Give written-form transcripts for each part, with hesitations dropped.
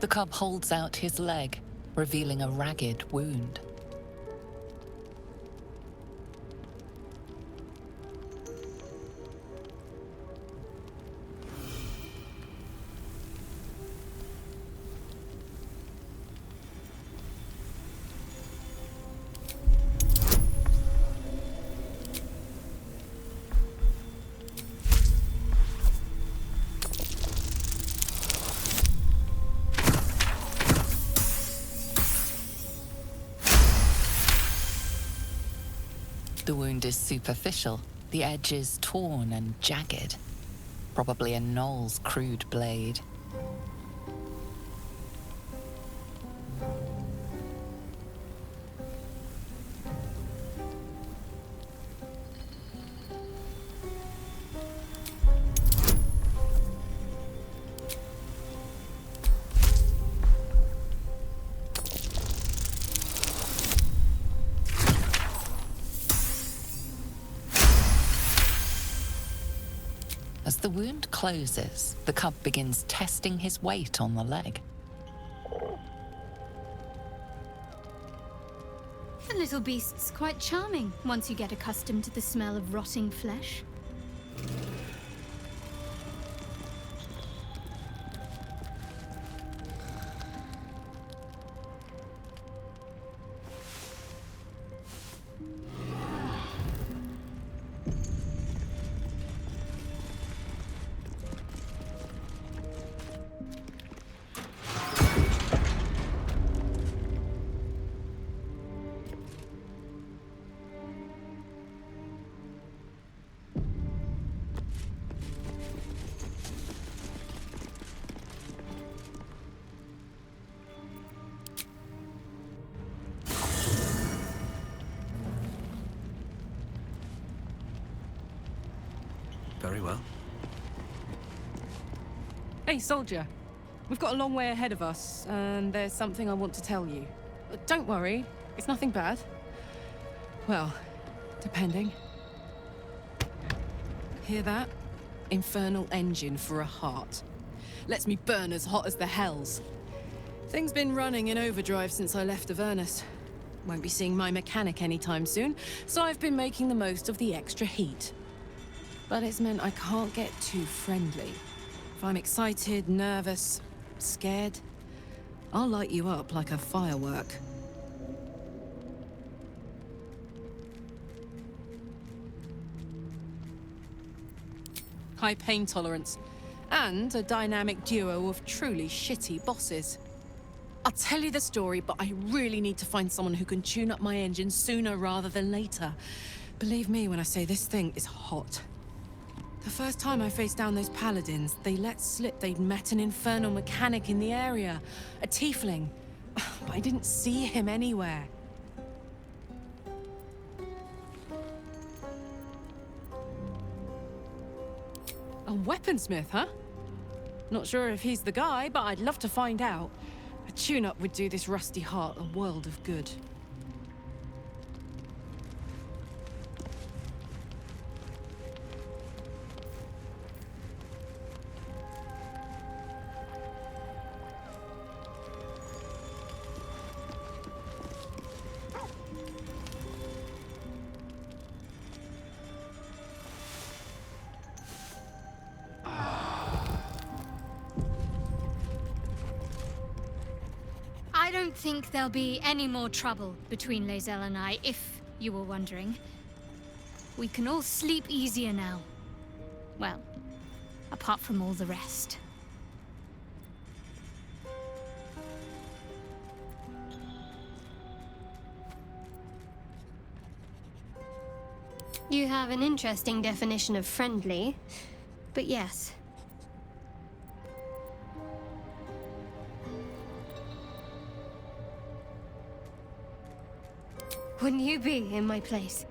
The cub holds out his leg, revealing a ragged wound. The wound is superficial, the edge is torn and jagged. Probably a gnoll's crude blade. As the wound closes, the cub begins testing his weight on the leg. The little beast's quite charming once you get accustomed to the smell of rotting flesh. Very well. Hey, soldier. We've got a long way ahead of us, and there's something I want to tell you. Don't worry, it's nothing bad. Well, depending. Hear that? Infernal engine for a heart. Lets me burn as hot as the hells. Thing's been running in overdrive since I left Avernus. Won't be seeing my mechanic anytime soon, so I've been making the most of the extra heat. But it's meant I can't get too friendly. If I'm excited, nervous, scared, I'll light you up like a firework. High pain tolerance, and a dynamic duo of truly shitty bosses. I'll tell you the story, but I really need to find someone who can tune up my engine sooner rather than later. Believe me when I say this thing is hot. The first time I faced down those paladins, they let slip they'd met an infernal mechanic in the area, a tiefling. But I didn't see him anywhere. A weaponsmith, huh? Not sure if he's the guy, but I'd love to find out. A tune-up would do this rusty heart a world of good. I don't think there'll be any more trouble between Lae'zel and I, if you were wondering. We can all sleep easier now. Well, apart from all the rest. You have an interesting definition of friendly, but yes. Wouldn't you be in my place?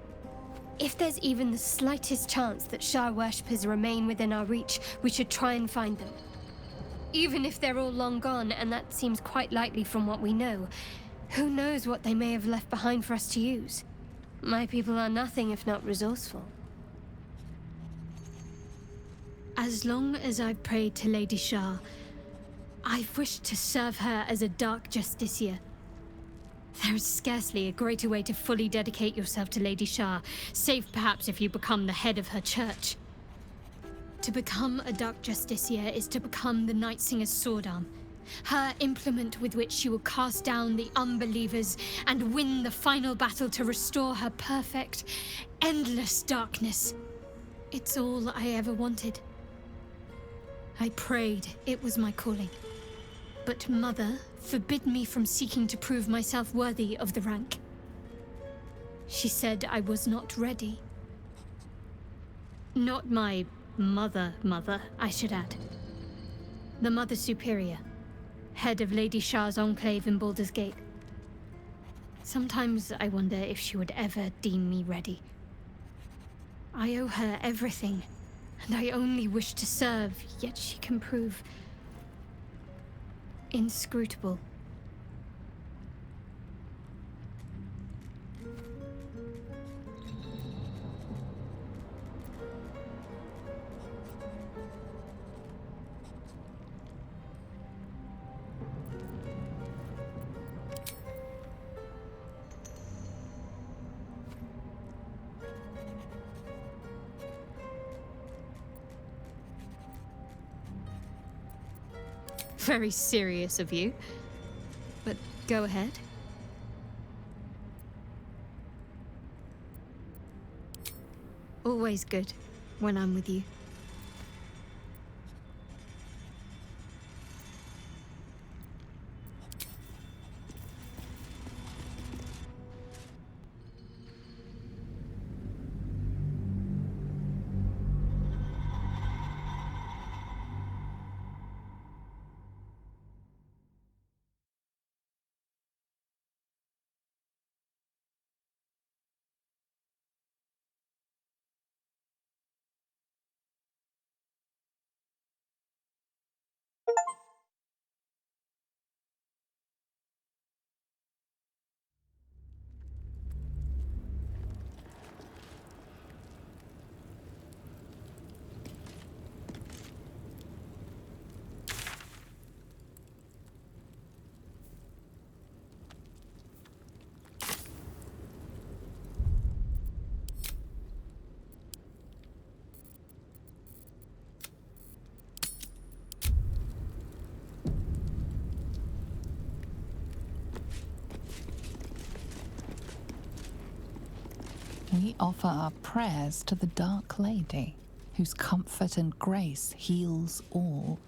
If there's even the slightest chance that Shah worshippers remain within our reach, we should try and find them. Even if they're all long gone, and that seems quite likely from what we know, who knows what they may have left behind for us to use? My people are nothing if not resourceful. As long as I've prayed to Lady Shah, I've wished to serve her as a Dark Justiciar. There is scarcely a greater way to fully dedicate yourself to Lady Shar, save perhaps if you become the head of her church. To become a Dark Justiciar is to become the Night Singer's sword arm, her implement with which she will cast down the unbelievers and win the final battle to restore her perfect, endless darkness. It's all I ever wanted. I prayed it was my calling. But Mother forbid me from seeking to prove myself worthy of the rank. She said I was not ready. Not my mother, I should add. The Mother Superior, head of Lady Shar's enclave in Baldur's Gate. Sometimes I wonder if she would ever deem me ready. I owe her everything, and I only wish to serve, yet she can prove inscrutable. Very serious of you, but go ahead. Always good when I'm with you. We offer our prayers to the Dark Lady, whose comfort and grace heals all.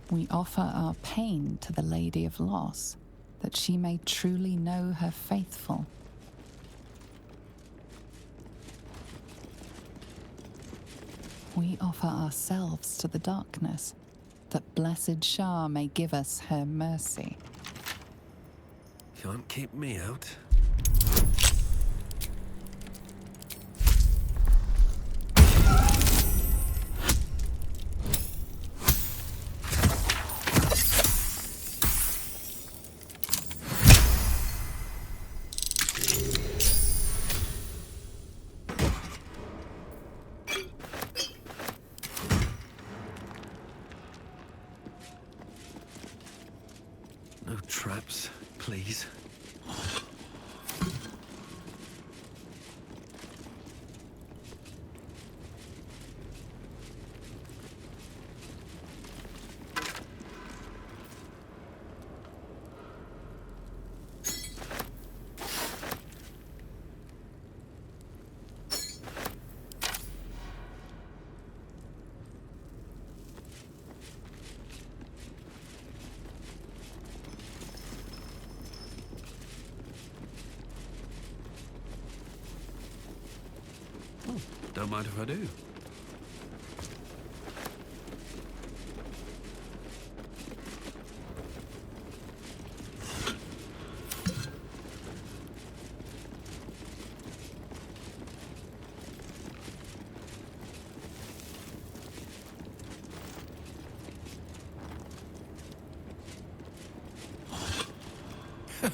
We offer our pain to the Lady of Loss, that she may truly know her faithful. We offer ourselves to the darkness, that blessed Shar may give us her mercy. Can't keep me out. No traps, please. Don't mind if I do.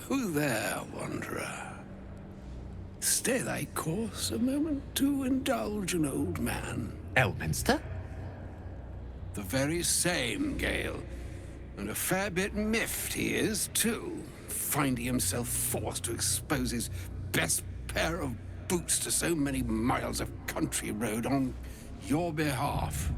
Who there, wanderer? Stay thy course a moment to indulge an old man. Elminster? The very same, Gale. And a fair bit miffed he is, too, finding himself forced to expose his best pair of boots to so many miles of country road on your behalf.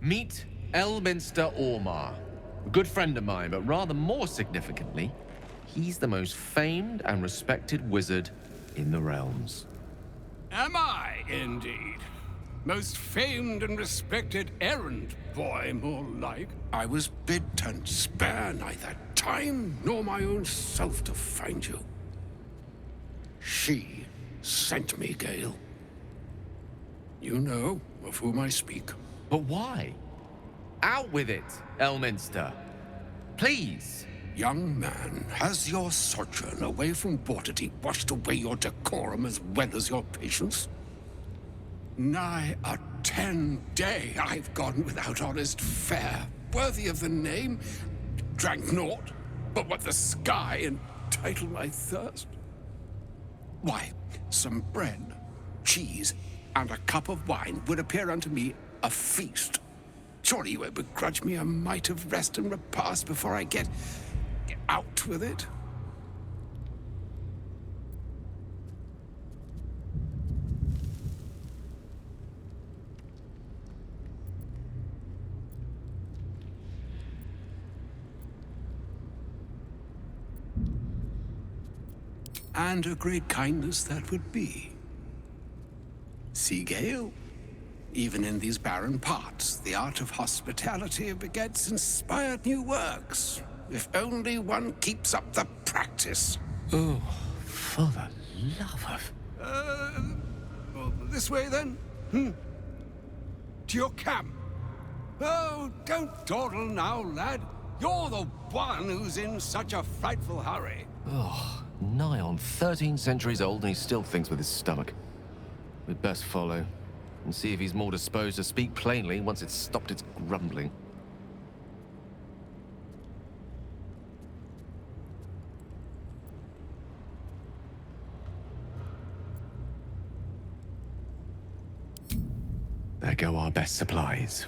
Meet Elminster Ormar. A good friend of mine, but rather more significantly, he's the most famed and respected wizard in the realms. Am I, indeed? Most famed and respected errand boy, more like. I was bid to spare neither time nor my own self to find you. She sent me, Gale. You know of whom I speak. But why? Out with it, Elminster. Please. Young man, has your sojourn away from Waterdeep washed away your decorum as well as your patience? Nigh a 10-day I've gone without honest fare, worthy of the name. Drank naught but what the sky entitled my thirst. Why, some bread, cheese, and a cup of wine would appear unto me a feast. Surely you won't begrudge me a mite of rest and repast before I get out with it? And a great kindness that would be. See, Gale? Even in these barren parts, the art of hospitality begets inspired new works. If only one keeps up the practice. Oh, for the love of... This way then? To your camp. Oh, don't dawdle now, lad. You're the one who's in such a frightful hurry. Oh, nigh on 13 centuries old and he still thinks with his stomach. We'd best follow and see if he's more disposed to speak plainly once it's stopped its grumbling. There go our best supplies.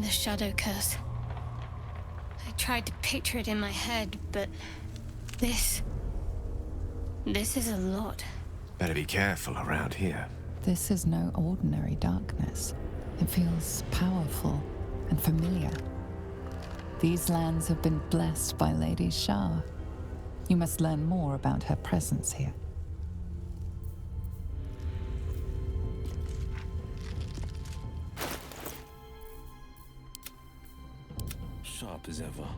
the shadow curse. I tried to picture it in my head, but this is a lot. Better be careful around here. This is no ordinary darkness. It feels powerful and familiar. These lands have been blessed by Lady Shah. You must learn more about her presence here. Sharp as ever.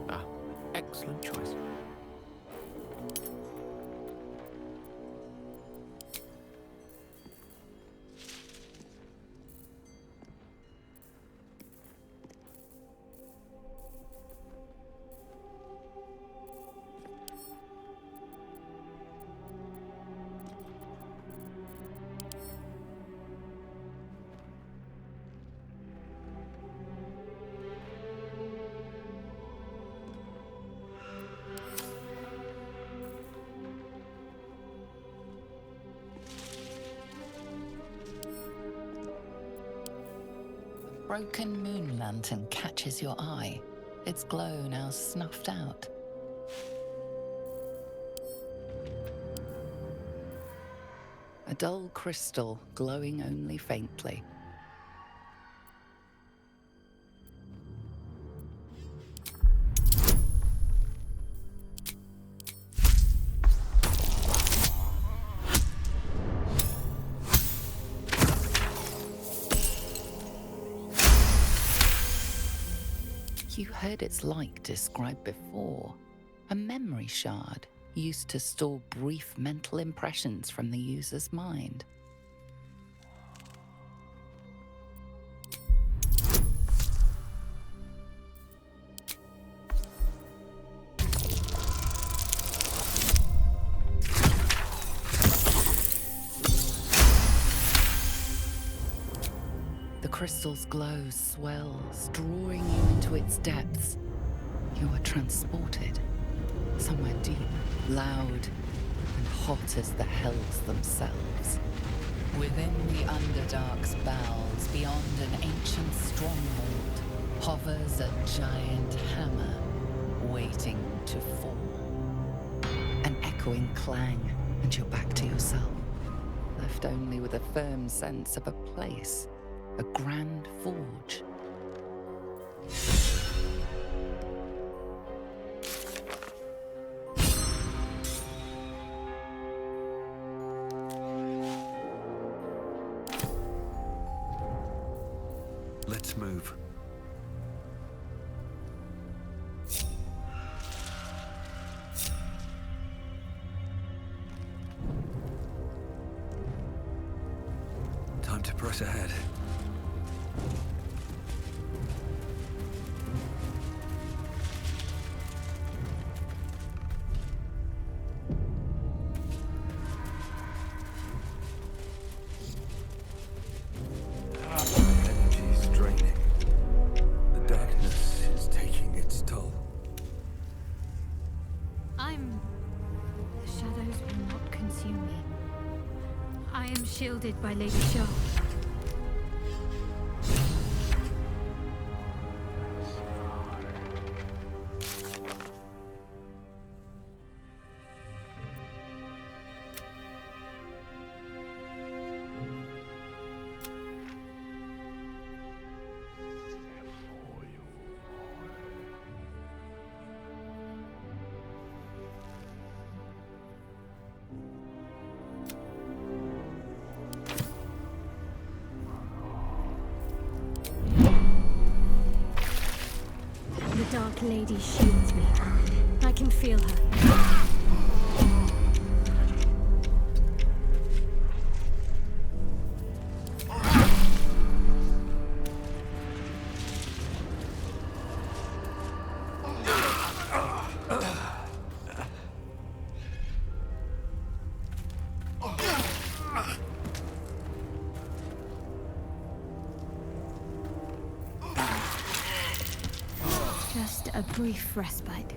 Ah, excellent choice. Broken moon lantern catches your eye, its glow now snuffed out. A dull crystal glowing only faintly. You heard its like described before. A memory shard used to store brief mental impressions from the user's mind. The crystal's glow swells, drawing you into its depths. You are transported somewhere deep, loud, and hot as the hells themselves. Within the Underdark's bowels, beyond an ancient stronghold, hovers a giant hammer, waiting to fall. An echoing clang, and you're back to yourself, left only with a firm sense of a place. A grand forge. Let's move. Time to press ahead. Shielded by Lady Shah. The Dark Lady shields me. I can feel her. Just a brief respite.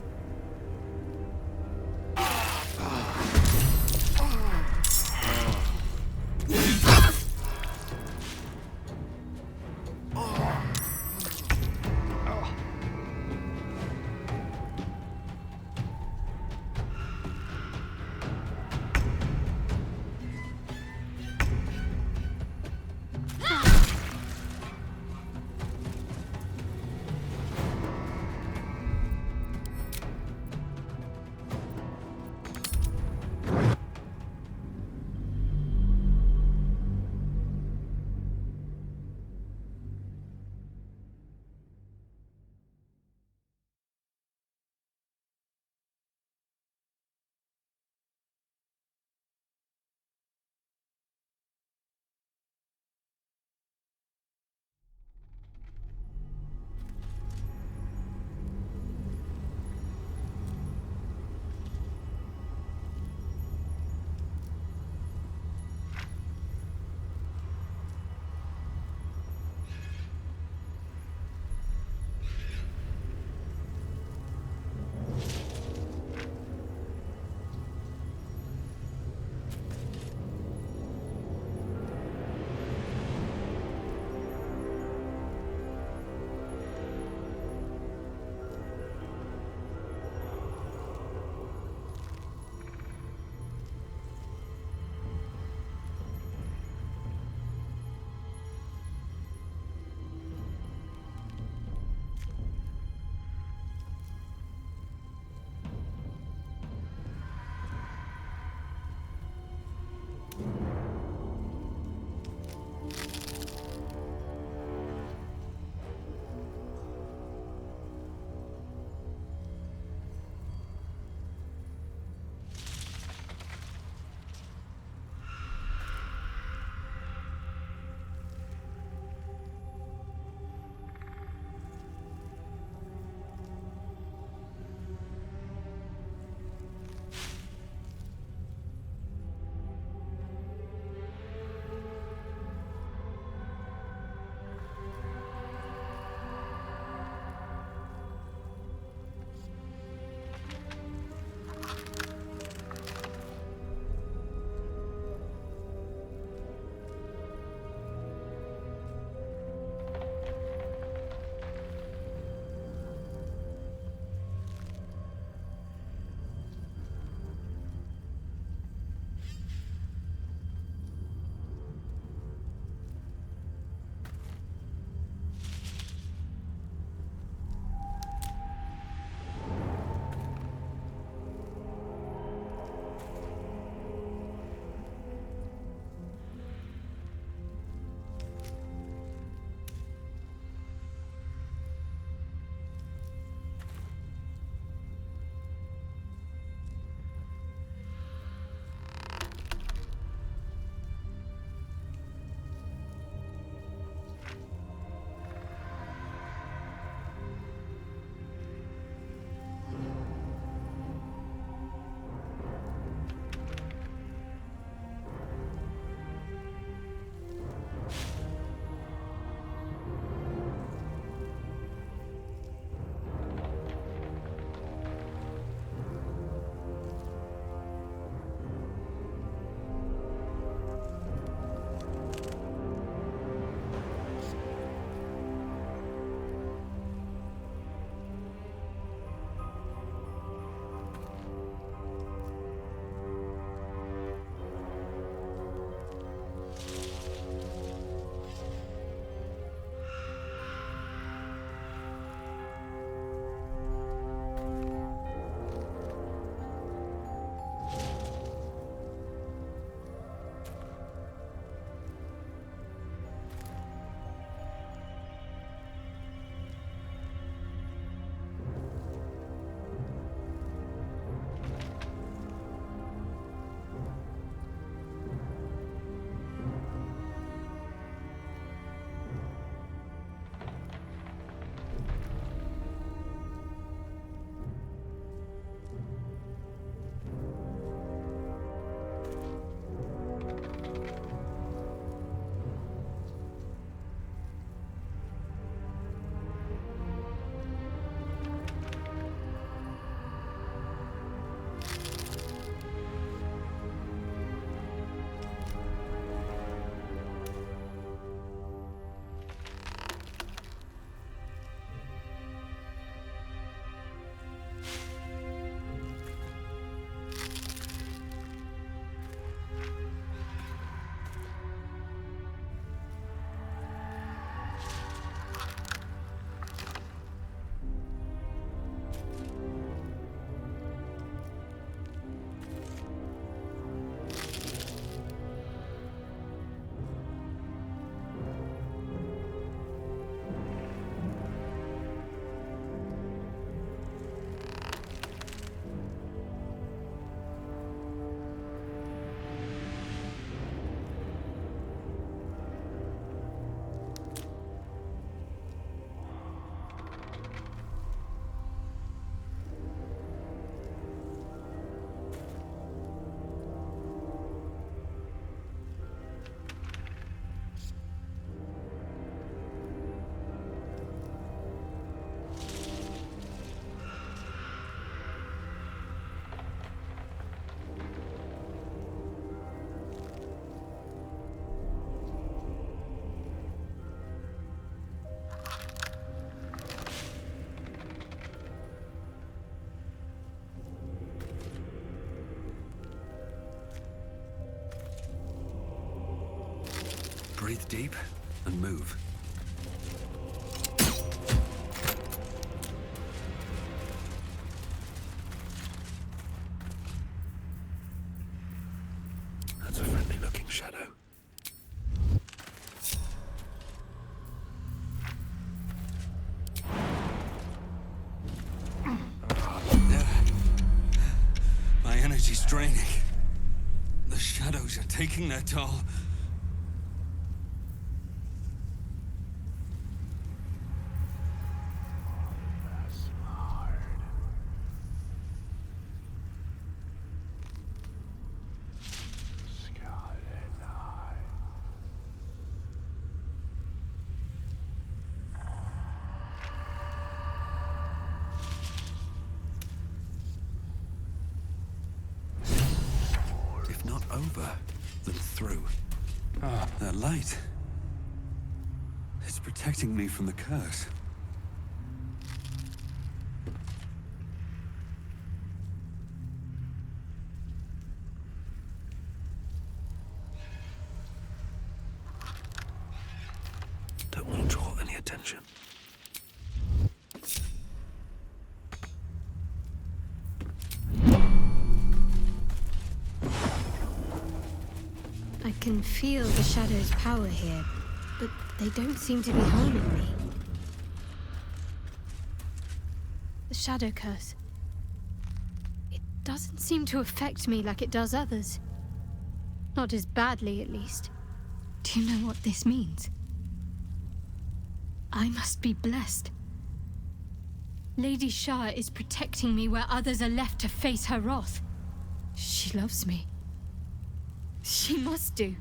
Breathe deep and move. That's a friendly-looking shadow. My energy's draining. The shadows are taking their toll. If not over, then through. That light. It's protecting me from the curse. Don't want to draw any attention. I can feel the shadow's power here, but they don't seem to be harming me. The shadow curse. It doesn't seem to affect me like it does others. Not as badly, at least. Do you know what this means? I must be blessed. Lady Shah is protecting me where others are left to face her wrath. She loves me. She must do.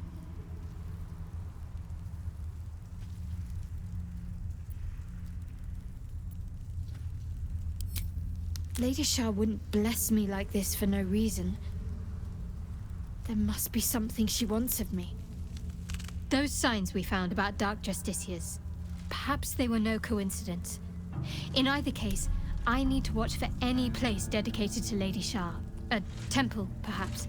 Lady Shah wouldn't bless me like this for no reason. There must be something she wants of me. Those signs we found about Dark Justiciars, perhaps they were no coincidence. In either case, I need to watch for any place dedicated to Lady Shah. A temple, perhaps.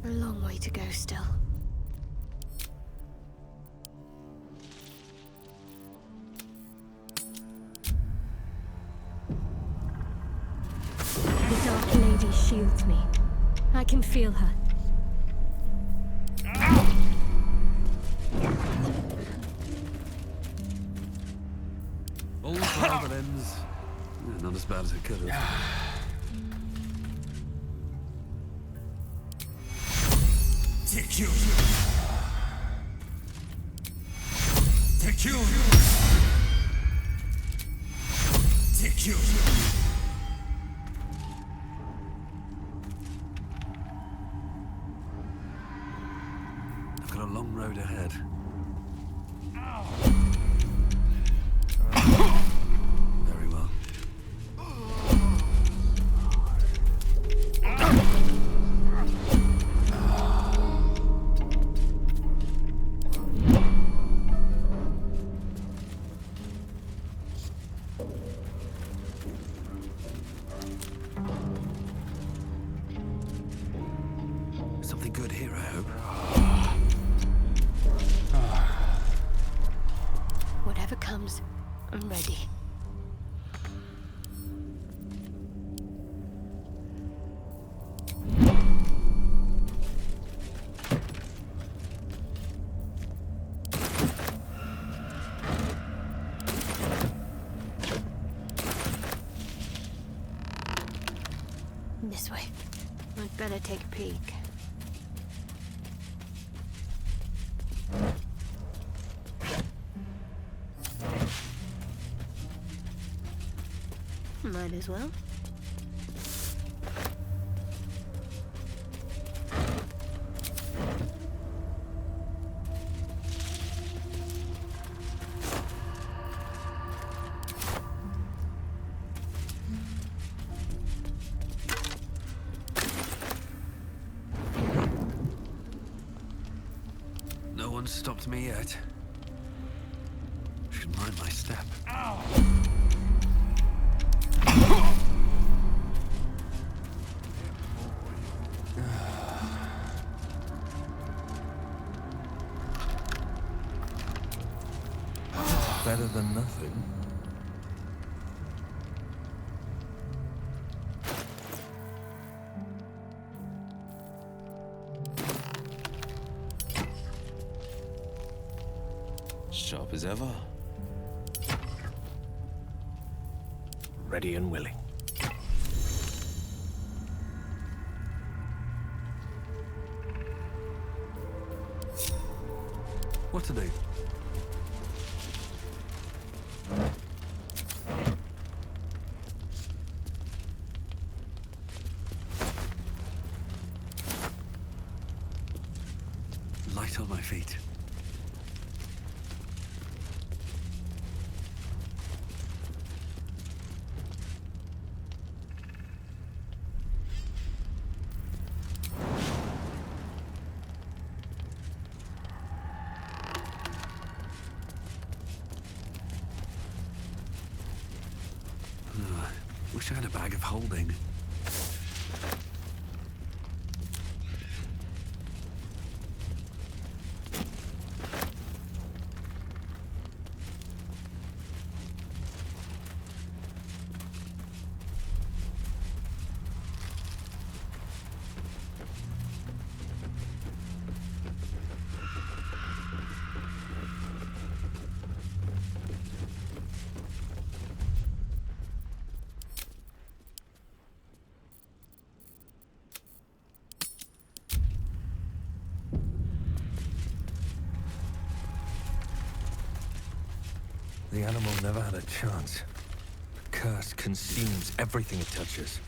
A long way to go still. The Dark Lady shields me. I can feel her. All the other ends. Not as bad as it could have. Take you. Take you. Take you. I've got a long road ahead. Very well. Something good here, I hope. Whatever comes, I'm ready. This way. I'd better take a peek. Might as well. No one one's stopped me yet. Should mind my step. Better than nothing. Sharp as ever. Ready and willing. What to do? Light on my feet. Wish I had a bag of holding. The animal never had a chance. The curse consumes everything it touches.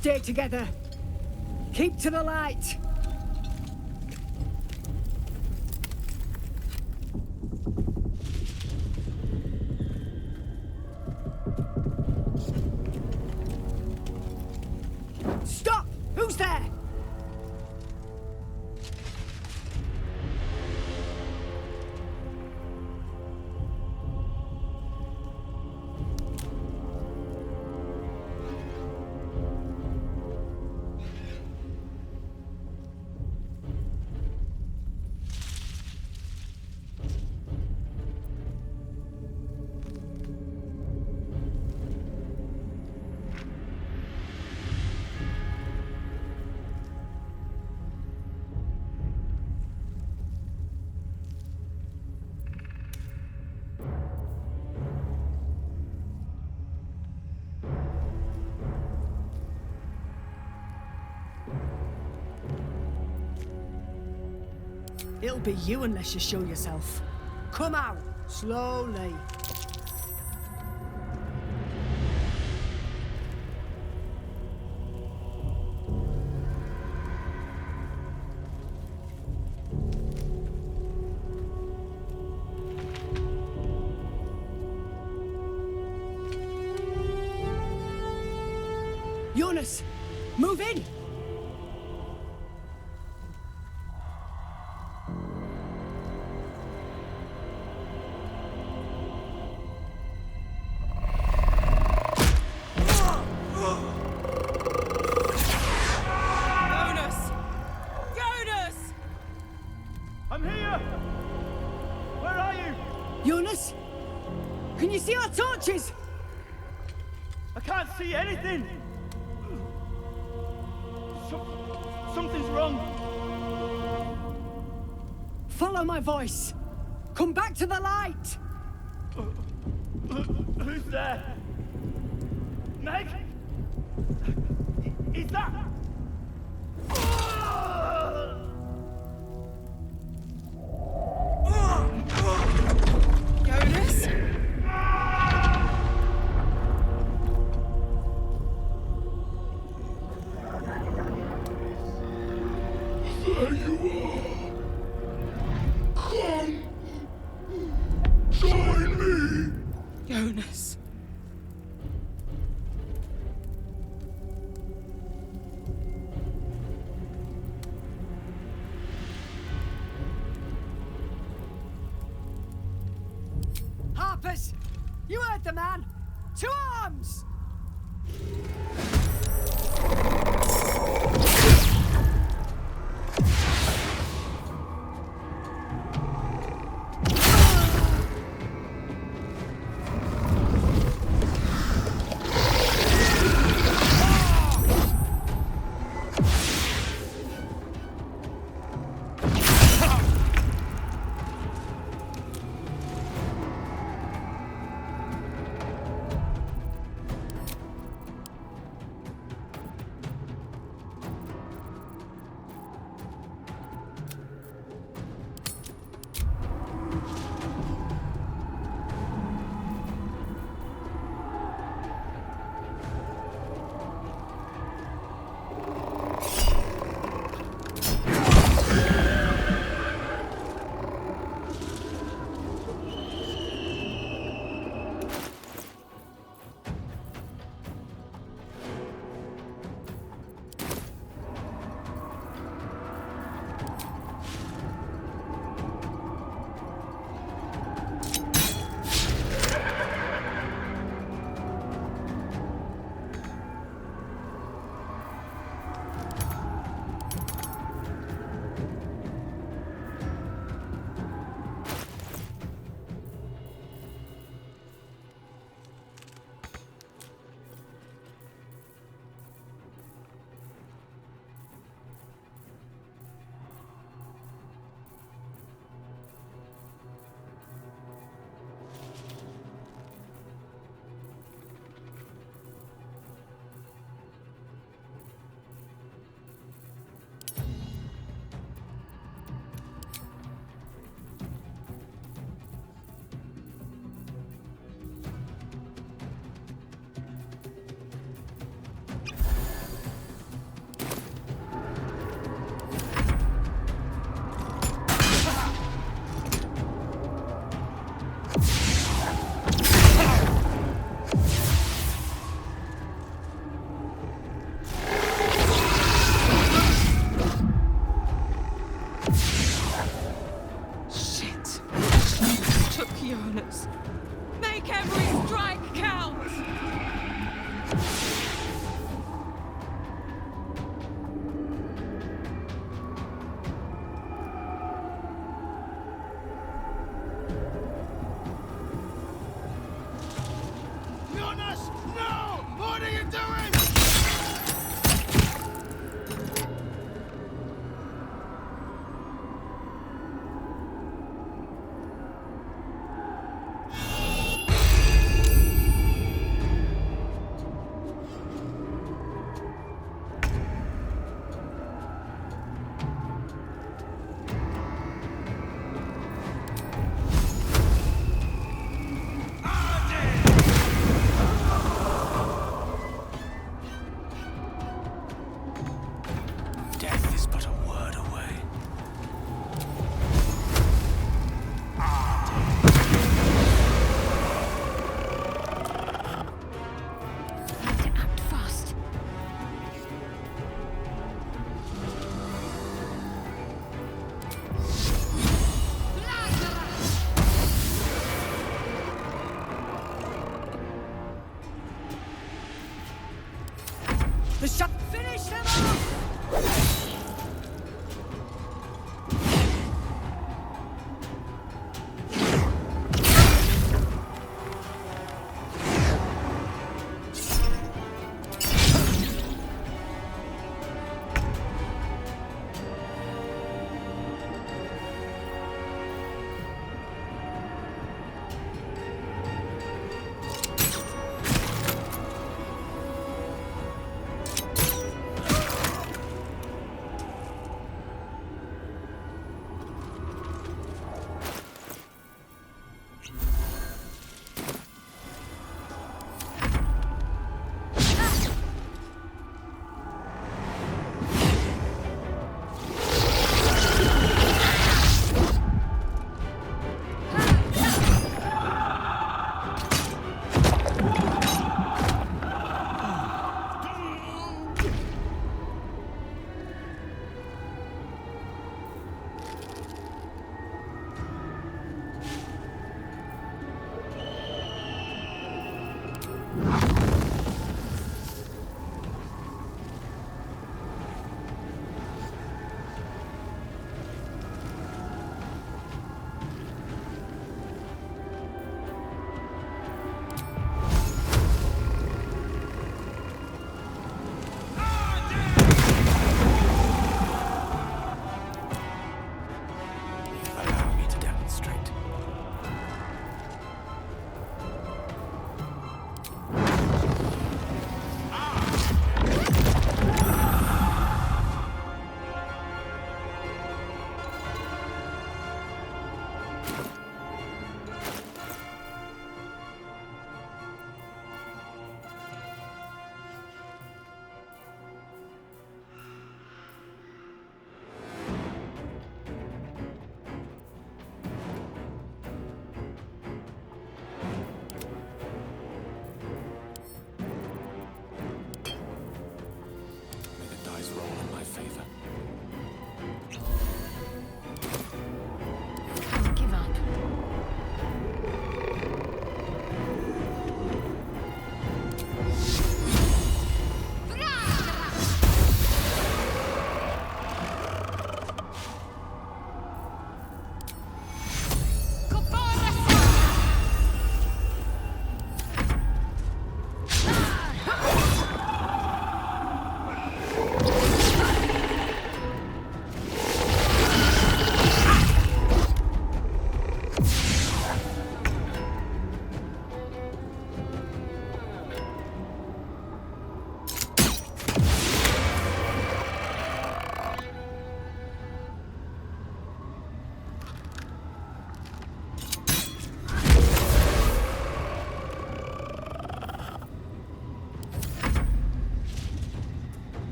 Stay together. Keep to the light. Stop! Who's there? It'll be you unless you show yourself. Come out, slowly. Jonas, move in! I'm here! Where are you? Jonas? Can you see our torches? I can't see anything! Something's wrong! Follow my voice! Come back to the light! Who's there? Meg? Is that... Jonas? There you are. Come. Join me. Jonas. Harpers! You heard the man! To arms!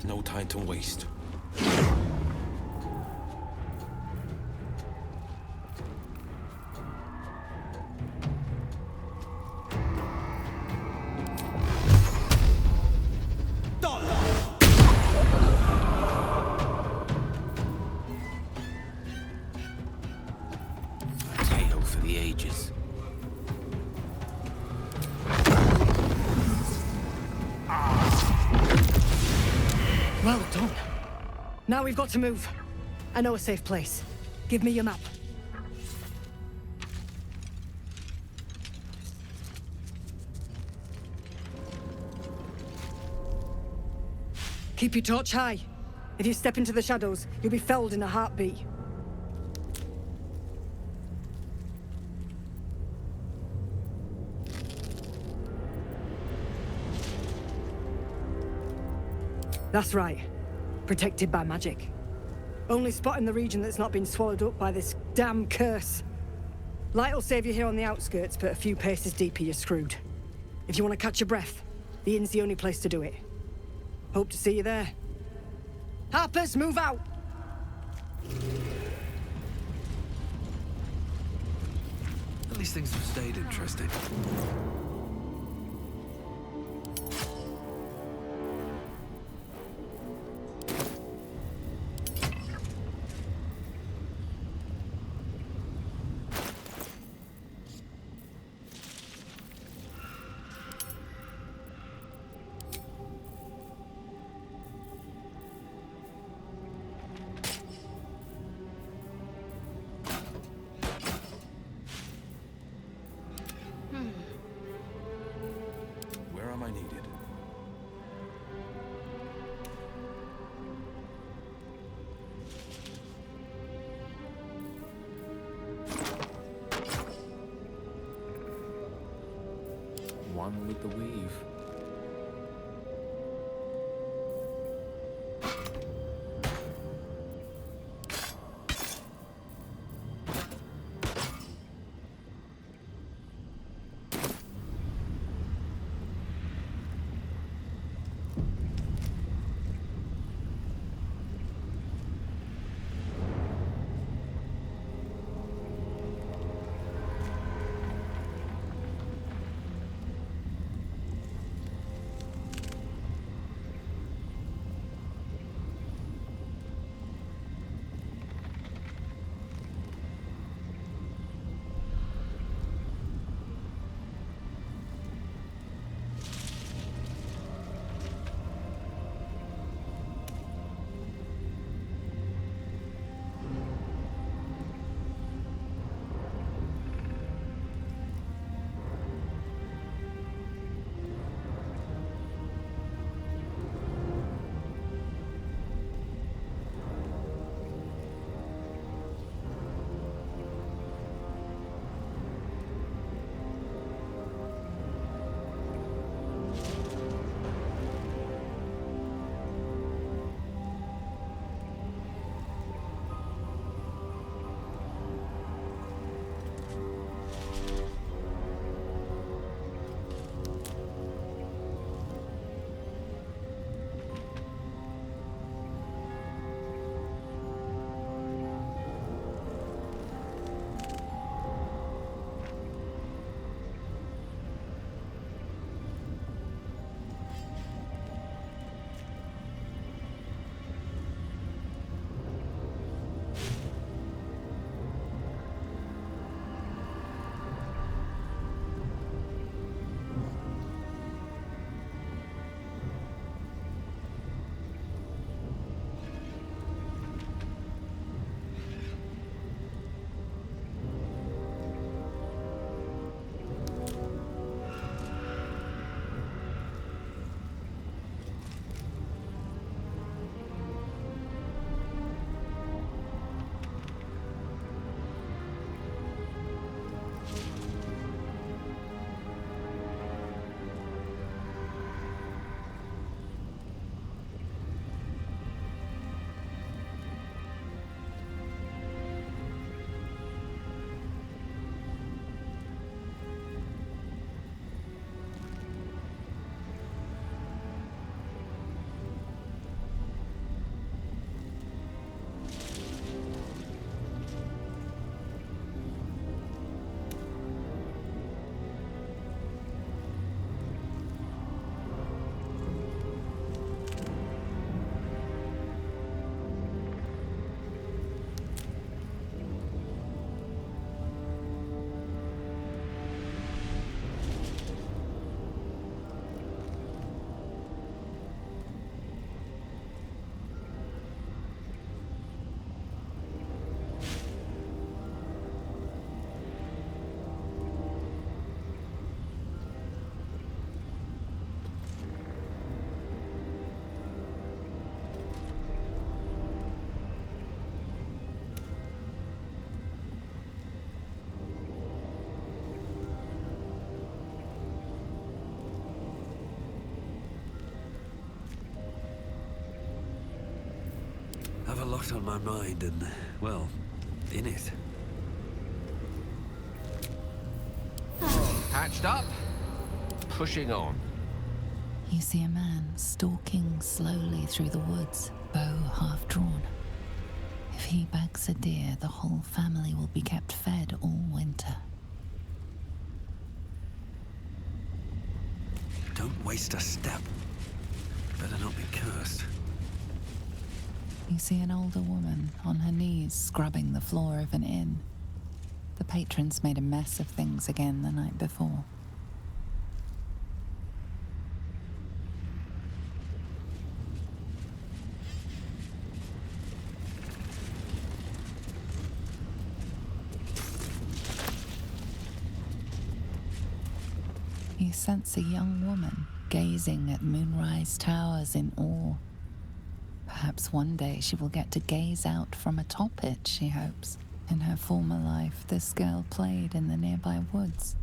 No time to waste. A tale for the ages. Well done. Now we've got to move. I know a safe place. Give me your map. Keep your torch high. If you step into the shadows, you'll be felled in a heartbeat. That's right. Protected by magic. Only spot in the region that's not been swallowed up by this damn curse. Light will save you here on the outskirts, but a few paces deeper you're screwed. If you want to catch your breath, the inn's the only place to do it. Hope to see you there. Harpers, move out! At least things have stayed interesting. Where am I needed? One with the weave. lot on my mind and, well, in it. Patched up, pushing on. You see a man stalking slowly through the woods, bow half drawn. If he bags a deer, the whole family will be kept fed all winter. Don't waste a step. Better not be cursed. You see an older woman on her knees scrubbing the floor of an inn. The patrons made a mess of things again the night before. You sense a young woman gazing at moonrise towers in awe. Perhaps one day she will get to gaze out from atop it, she hopes. In her former life, this girl played in the nearby woods.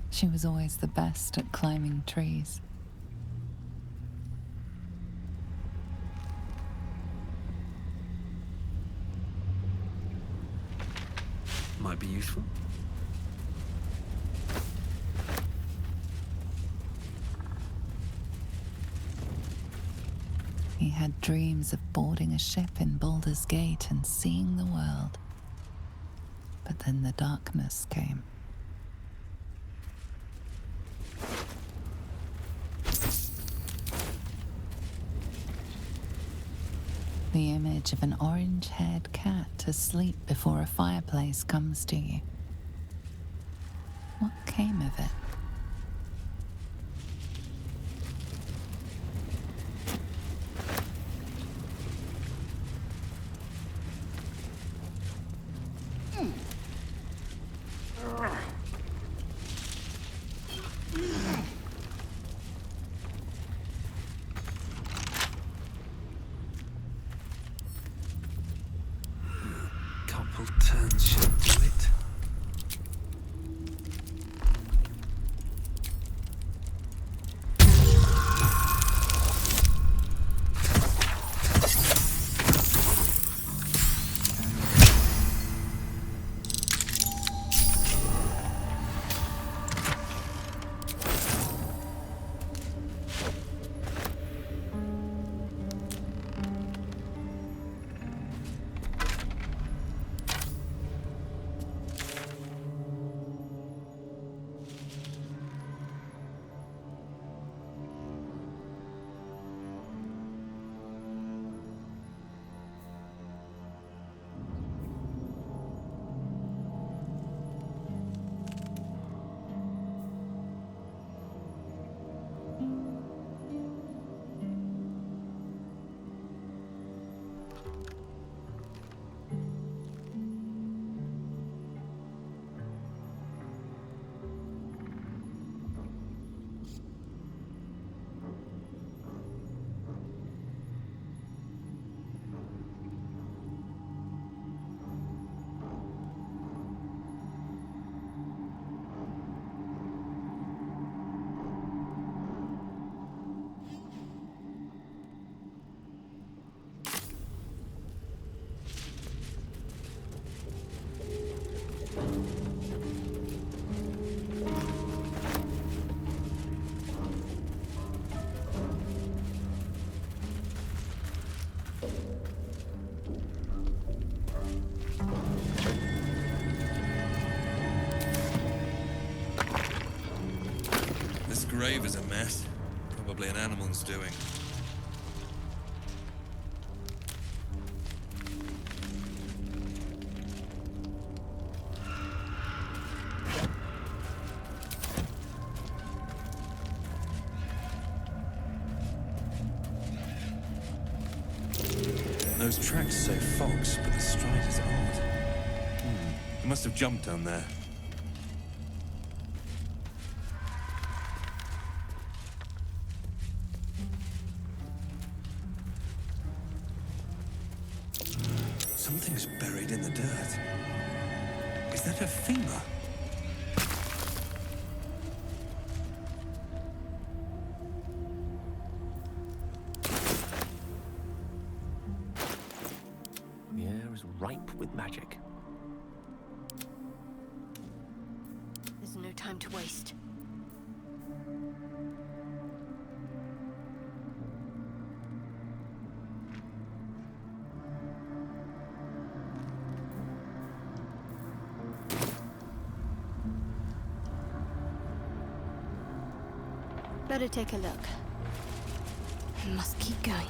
She was always the best at climbing trees. Might be useful. He had dreams of boarding a ship in Baldur's Gate and seeing the world. But then the darkness came. The image of an orange-haired cat asleep before a fireplace comes to you. What came of it? Couple turns should do it. grave is a mess. Probably an animal's doing. Those tracks say fox, but the stride is odd. He must have jumped down there. Something's buried in the dirt. Is that a femur? air is ripe with magic. There's no time to waste. Better take a look. Must keep going.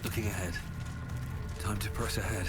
Looking ahead. Time to press ahead.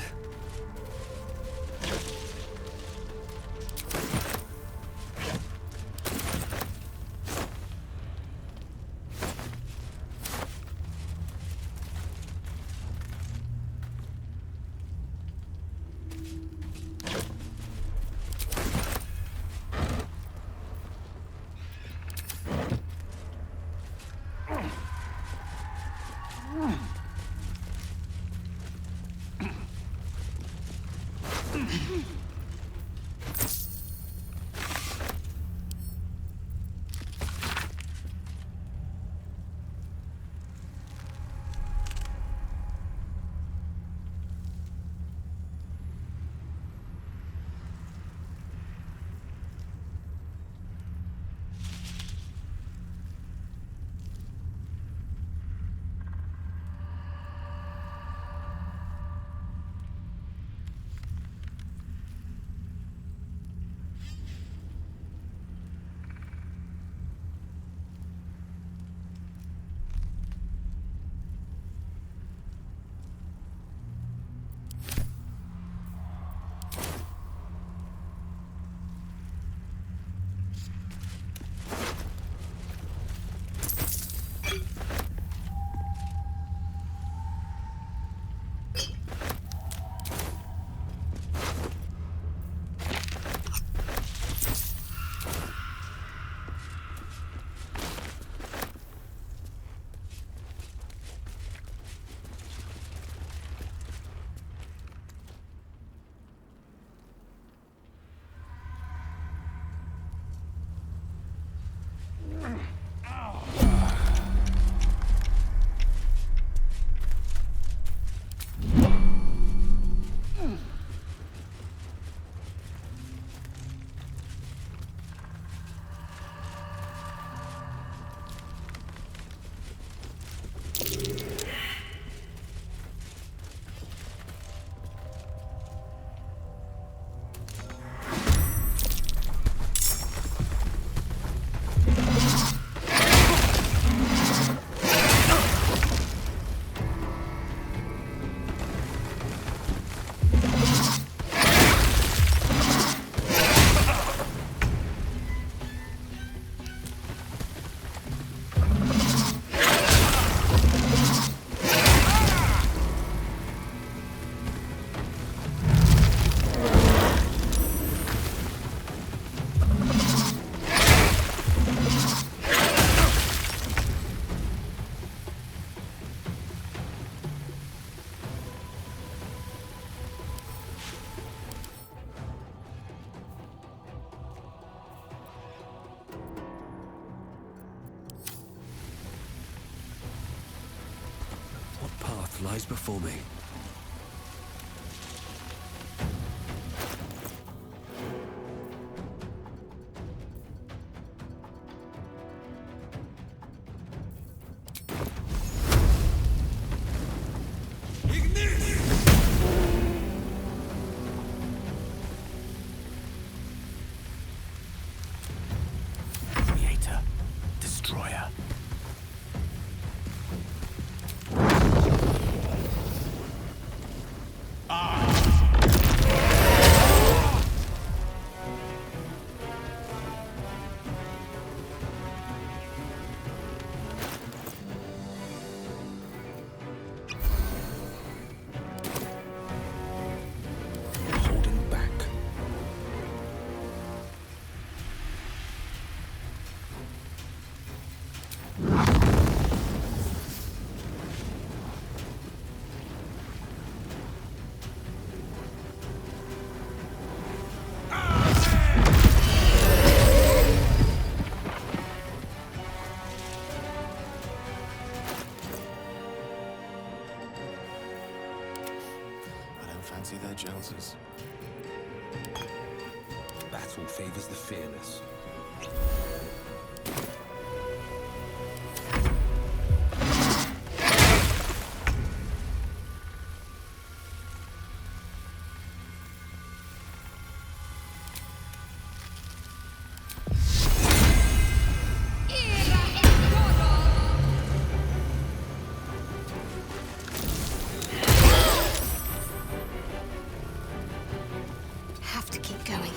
Lies before me. Creator, destroyer. fancy their chances. Battle favors the fearless. Have to keep going.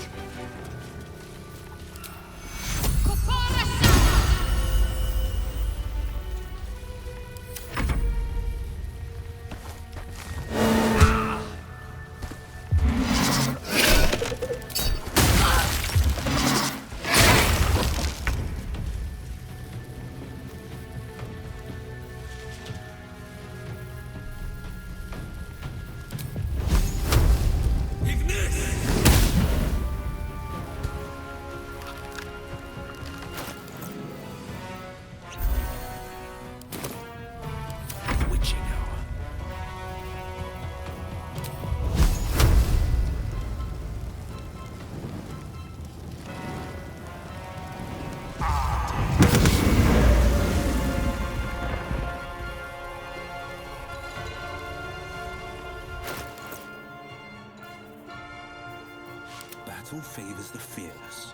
Battle favors the fearless.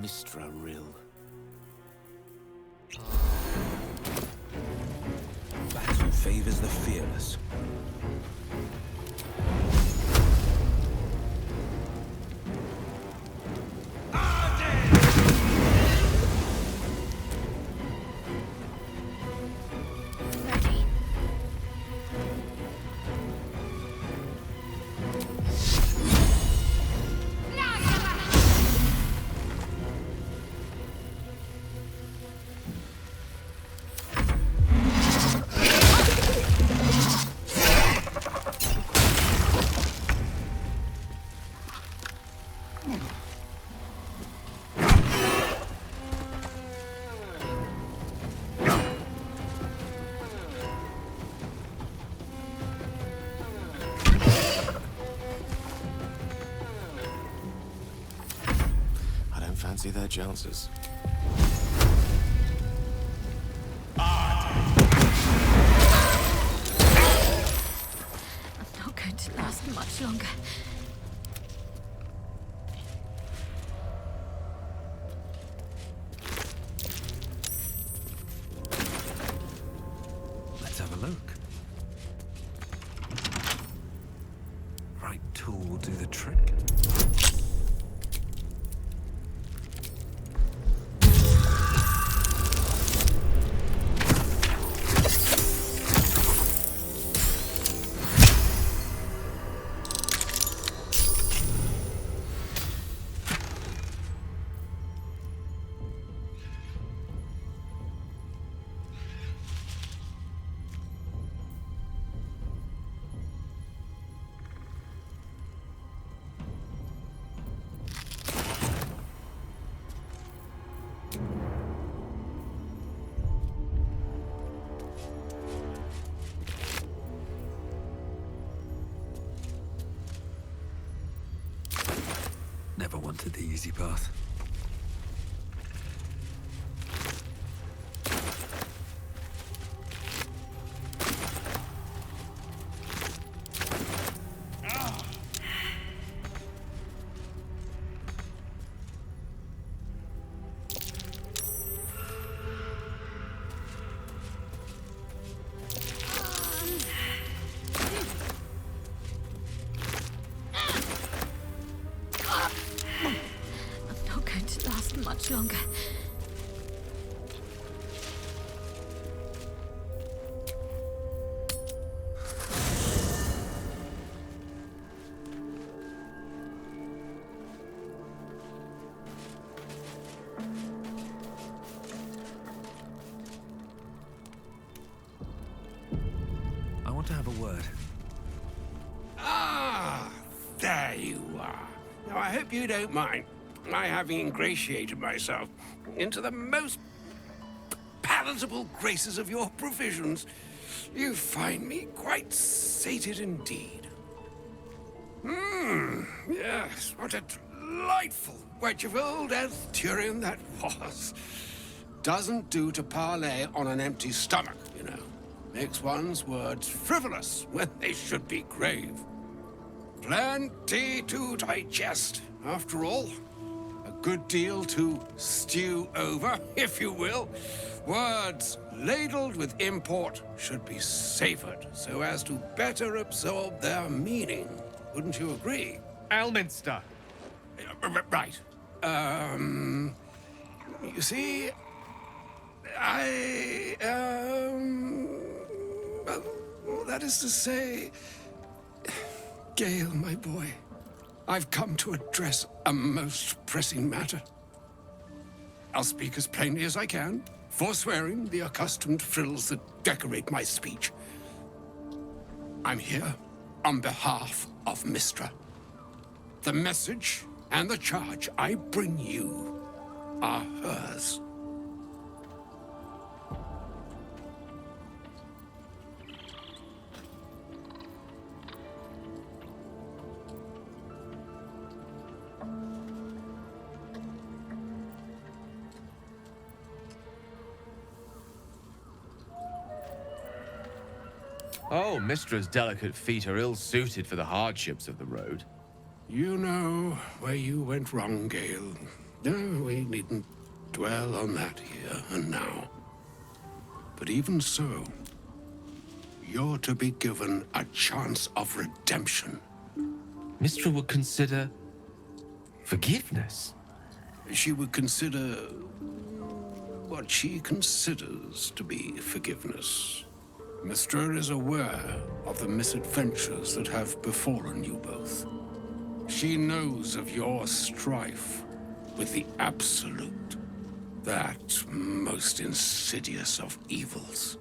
Mistra Rill. Battle favors the fearless. Ready. I don't fancy their chances. I'm not going to last much longer. Let's have a look. Right tool will do the trick. Never wanted the easy path. I'm not going to last much longer. I want to have a word. Ah, there you are. Now, I hope you don't mind my having ingratiated myself into the most palatable graces of your provisions. You find me quite sated indeed. Yes, what a delightful wedge of old Arthurian that was. Doesn't do to parley on an empty stomach, you know. Makes one's words frivolous when they should be grave. Plenty to digest, after all. A good deal to stew over, if you will. Words ladled with import should be savored so as to better absorb their meaning. Wouldn't you agree? Elminster! Right. You see, well, that is to say, Gale, my boy, I've come to address a most pressing matter. I'll speak as plainly as I can, forswearing the accustomed frills that decorate my speech. I'm here on behalf of Mystra. The message and the charge I bring you are hers. Oh, Mistra's delicate feet are ill-suited for the hardships of the road. You know where you went wrong, Gale. No, we needn't dwell on that here and now. But even so, you're to be given a chance of redemption. Mistra would consider forgiveness. She would consider what she considers to be forgiveness. Mystra is aware of the misadventures that have befallen you both. She knows of your strife with the Absolute, that most insidious of evils.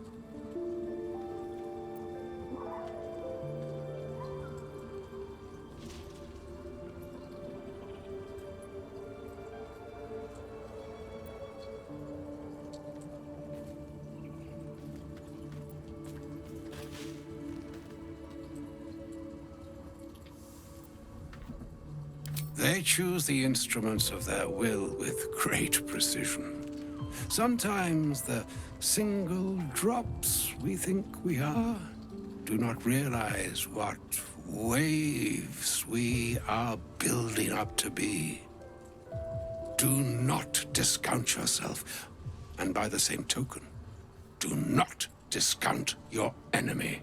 They choose the instruments of their will with great precision. Sometimes the single drops we think we are do not realize what waves we are building up to be. Do not discount yourself, and by the same token, do not discount your enemy.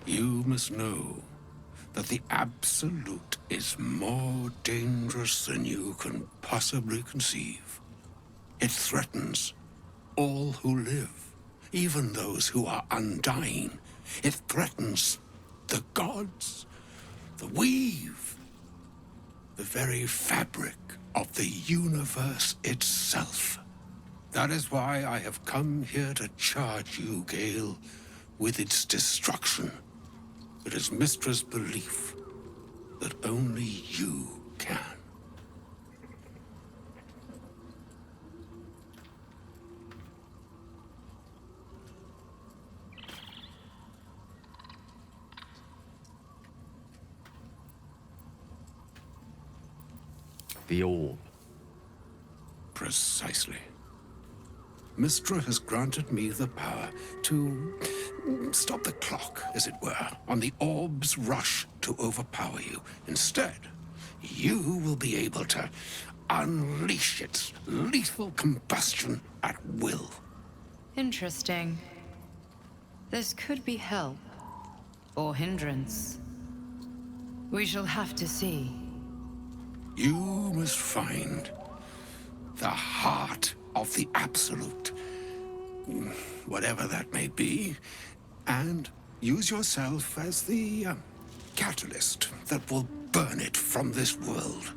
You must know that the Absolute is more dangerous than you can possibly conceive. It threatens all who live, even those who are undying. It threatens the gods, the weave, the very fabric of the universe itself. That is why I have come here to charge you, Gale, with its destruction. It is Mistra's belief that only you can. The orb. Precisely. Mystra has granted me the power to stop the clock, as it were, on the orb's rush to overpower you. Instead, you will be able to unleash its lethal combustion at will. Interesting. This could be help, or hindrance. We shall have to see. You must find the heart of the Absolute, whatever that may be, and use yourself as the catalyst that will burn it from this world.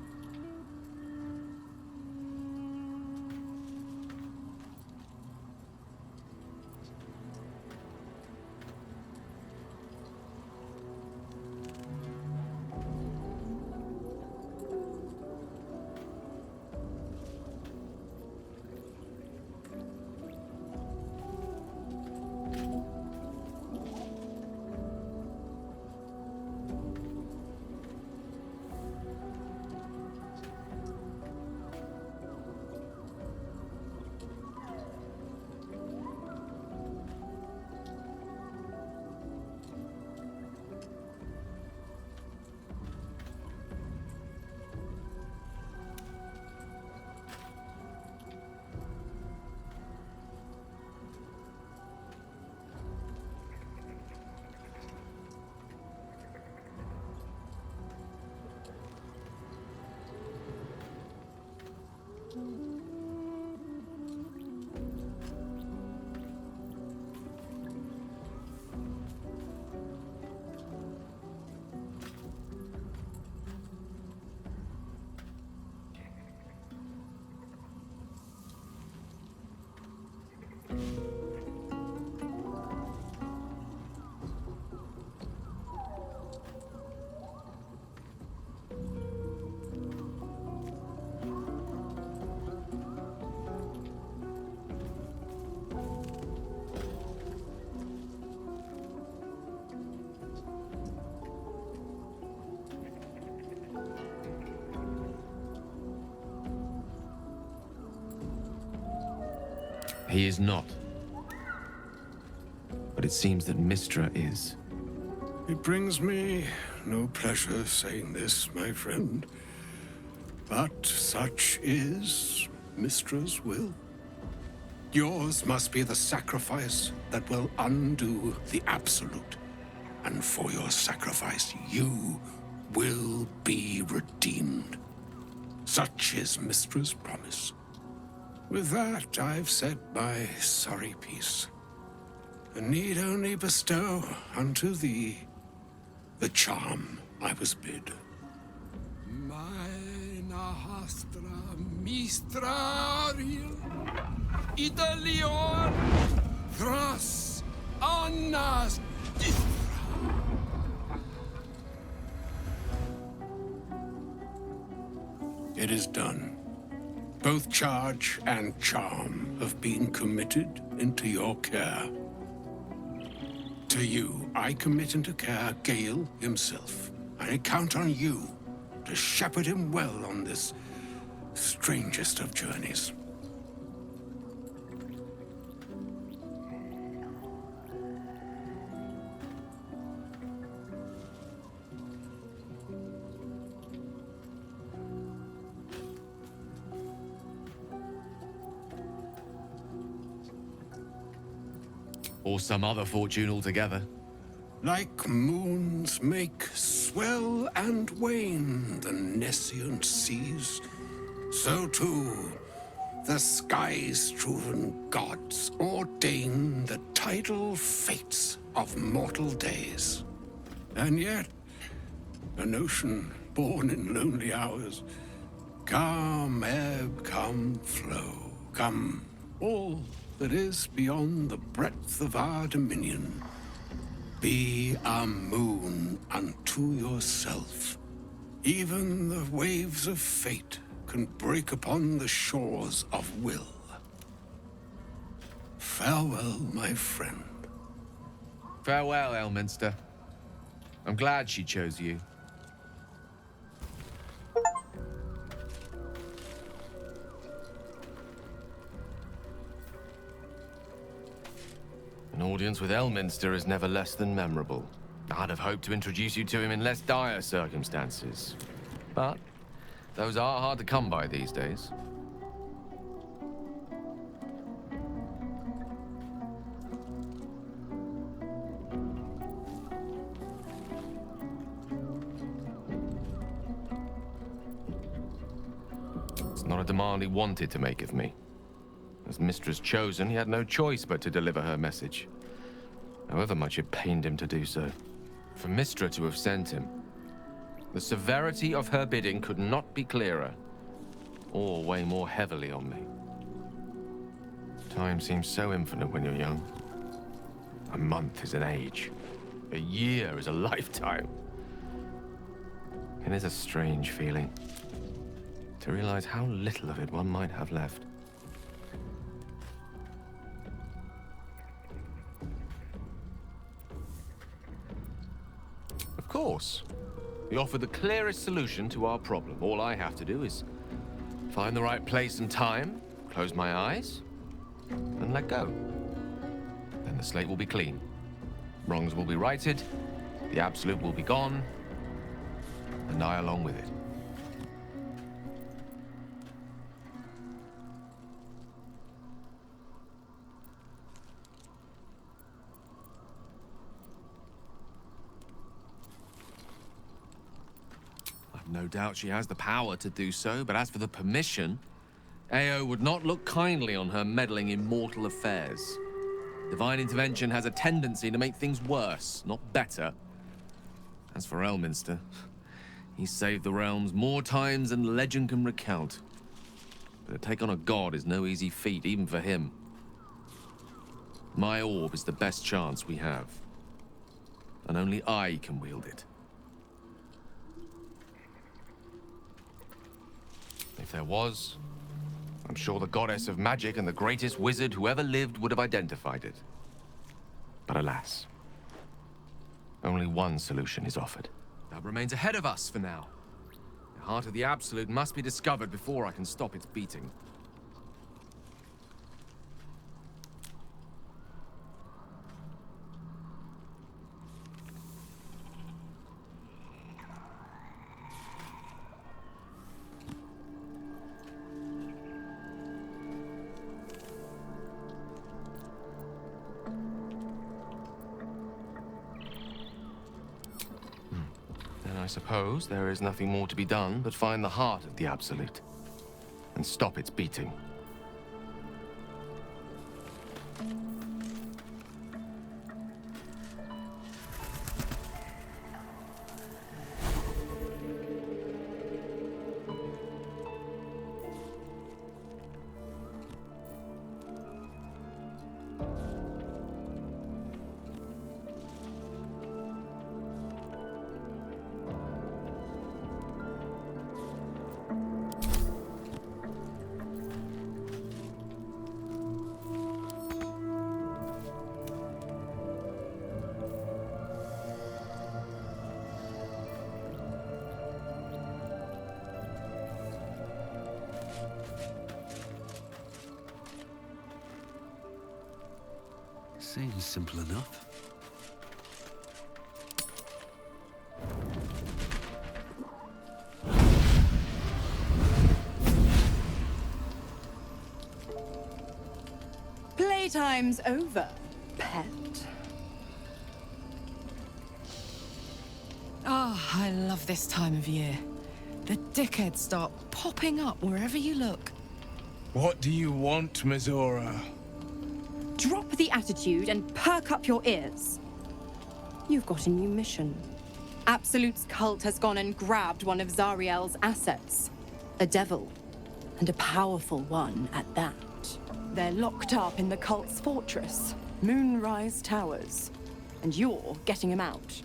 He is not. But it seems that Mystra is. It brings me no pleasure saying this, my friend. But such is Mystra's will. Yours must be the sacrifice that will undo the Absolute. And for your sacrifice, you will be redeemed. Such is Mystra's promise. With that, I've said my sorry piece, and need only bestow unto thee the charm I was bid. Mina hastra mistraril idalion thras annas difra. It is done. Both charge and charm have been committed into your care. To you, I commit into care Gale himself. I count on you to shepherd him well on this strangest of journeys. Or some other fortune altogether. Like moons make swell and wane the nescient seas, so too the sky-strewn gods ordain the tidal fates of mortal days. And yet, an ocean born in lonely hours, come ebb, come flow, come all that is beyond the breadth of our dominion. Be a moon unto yourself. Even the waves of fate can break upon the shores of will. Farewell, my friend. Farewell, Elminster. I'm glad she chose you. An audience with Elminster is never less than memorable. I'd have hoped to introduce you to him in less dire circumstances. But those are hard to come by these days. It's not a demand he wanted to make of me. As Mistress chosen, he had no choice but to deliver her message, however much it pained him to do so. For Mystra to have sent him, the severity of her bidding could not be clearer, or weigh more heavily on me. Time seems so infinite when you're young. A month is an age. A year is a lifetime. It is a strange feeling, to realize how little of it one might have left. Of course. We offer the clearest solution to our problem. All I have to do is find the right place and time, close my eyes, and let go. Then the slate will be clean. Wrongs will be righted, the Absolute will be gone, and I along with it. No doubt she has the power to do so, but as for the permission, Ao would not look kindly on her meddling in mortal affairs. Divine intervention has a tendency to make things worse, not better. As for Elminster, he saved the realms more times than legend can recount. But to take on a god is no easy feat, even for him. My orb is the best chance we have, and only I can wield it. If there was, I'm sure the goddess of magic and the greatest wizard who ever lived would have identified it. But alas, only one solution is offered. That remains ahead of us for now. The heart of the Absolute must be discovered before I can stop its beating. suppose there is nothing more to be done but find the heart of the Absolute and stop its beating. Seems simple enough. Playtime's over, pet. Oh, I love this time of year. The dickheads start popping up wherever you look. What do you want, Mizora? Drop the attitude and perk up your ears. You've got a new mission. Absolute's cult has gone and grabbed one of Zariel's assets. A devil. And a powerful one at that. They're locked up in the cult's fortress, Moonrise Towers. And you're getting him out.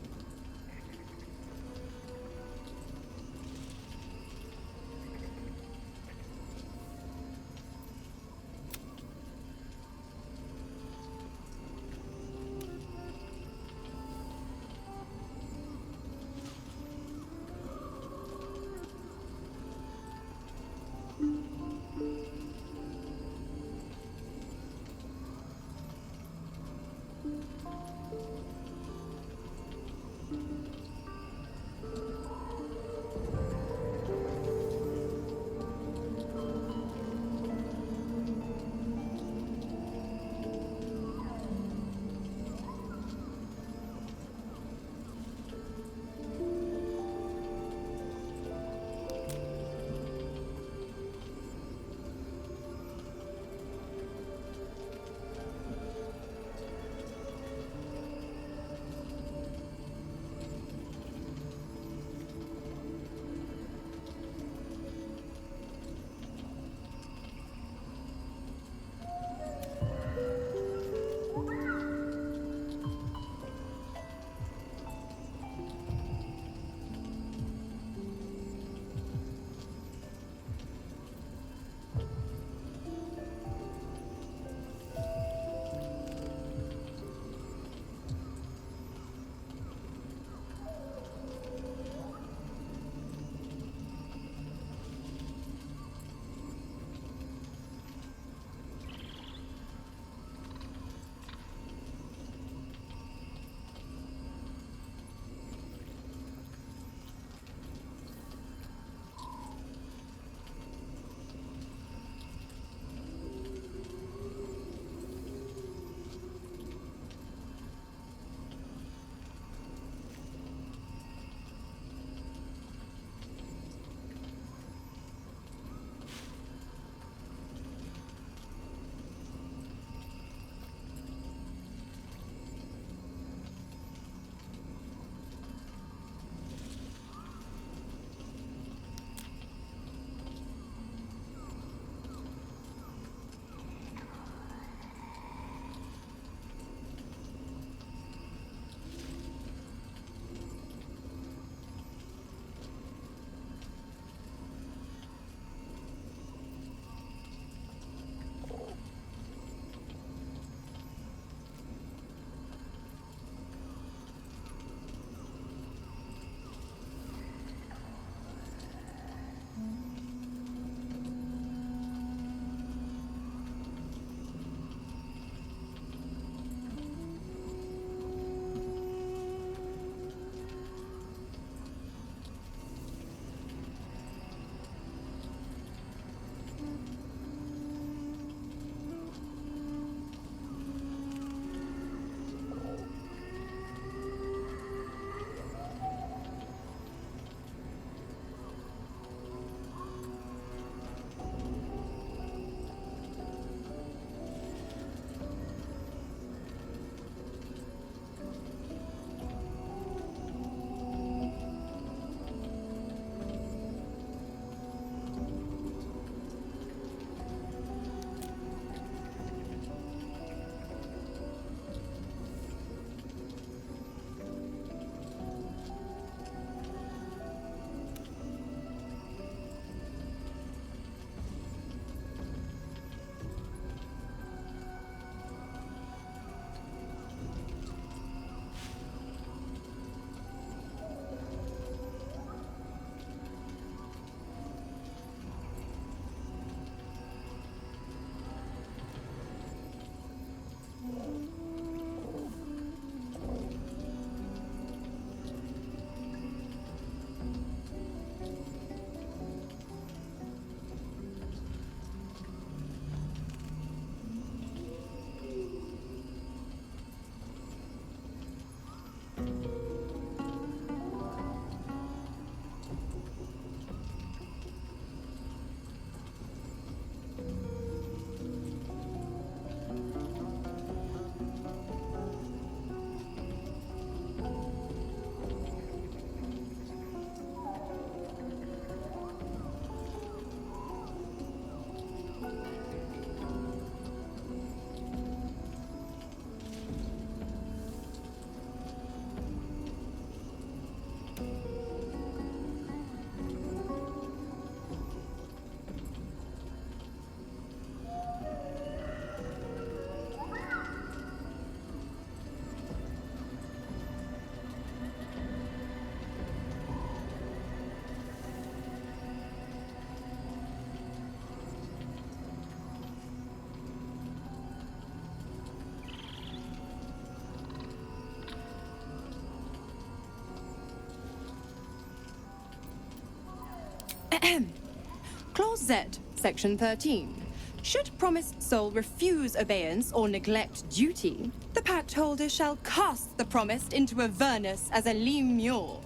Clause Z, Section 13. Should promised soul refuse obeyance or neglect duty, the pact holder shall cast the promised into Avernus as a lemure.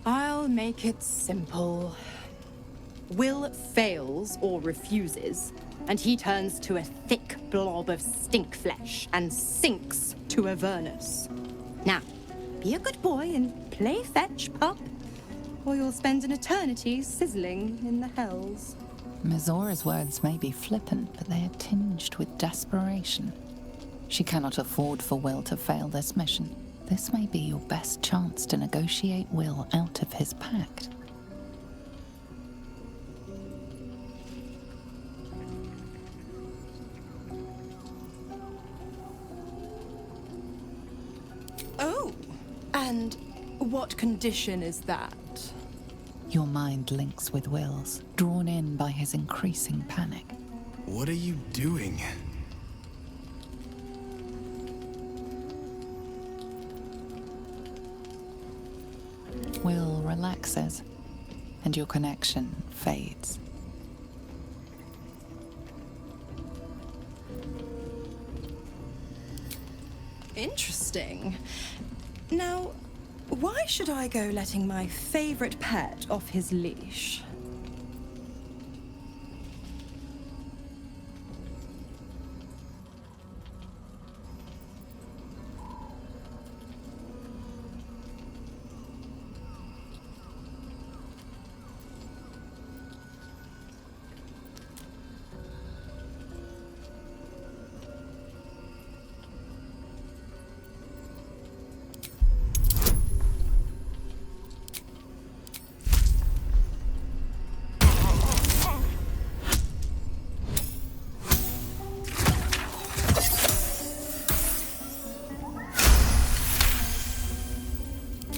I'll make it simple. Will fails or refuses, and he turns to a thick blob of stink flesh and sinks to Avernus. Now, be a good boy and play fetch, pup, or you'll spend an eternity sizzling in the hells. Mizora's words may be flippant, but they are tinged with desperation. She cannot afford for Will to fail this mission. This may be your best chance to negotiate Will out of his pact. Oh, and what condition is that? Your mind links with Will's, drawn in by his increasing panic. What are you doing? Will relaxes, and your connection fades. Interesting. Now, why should I go letting my favorite pet off his leash?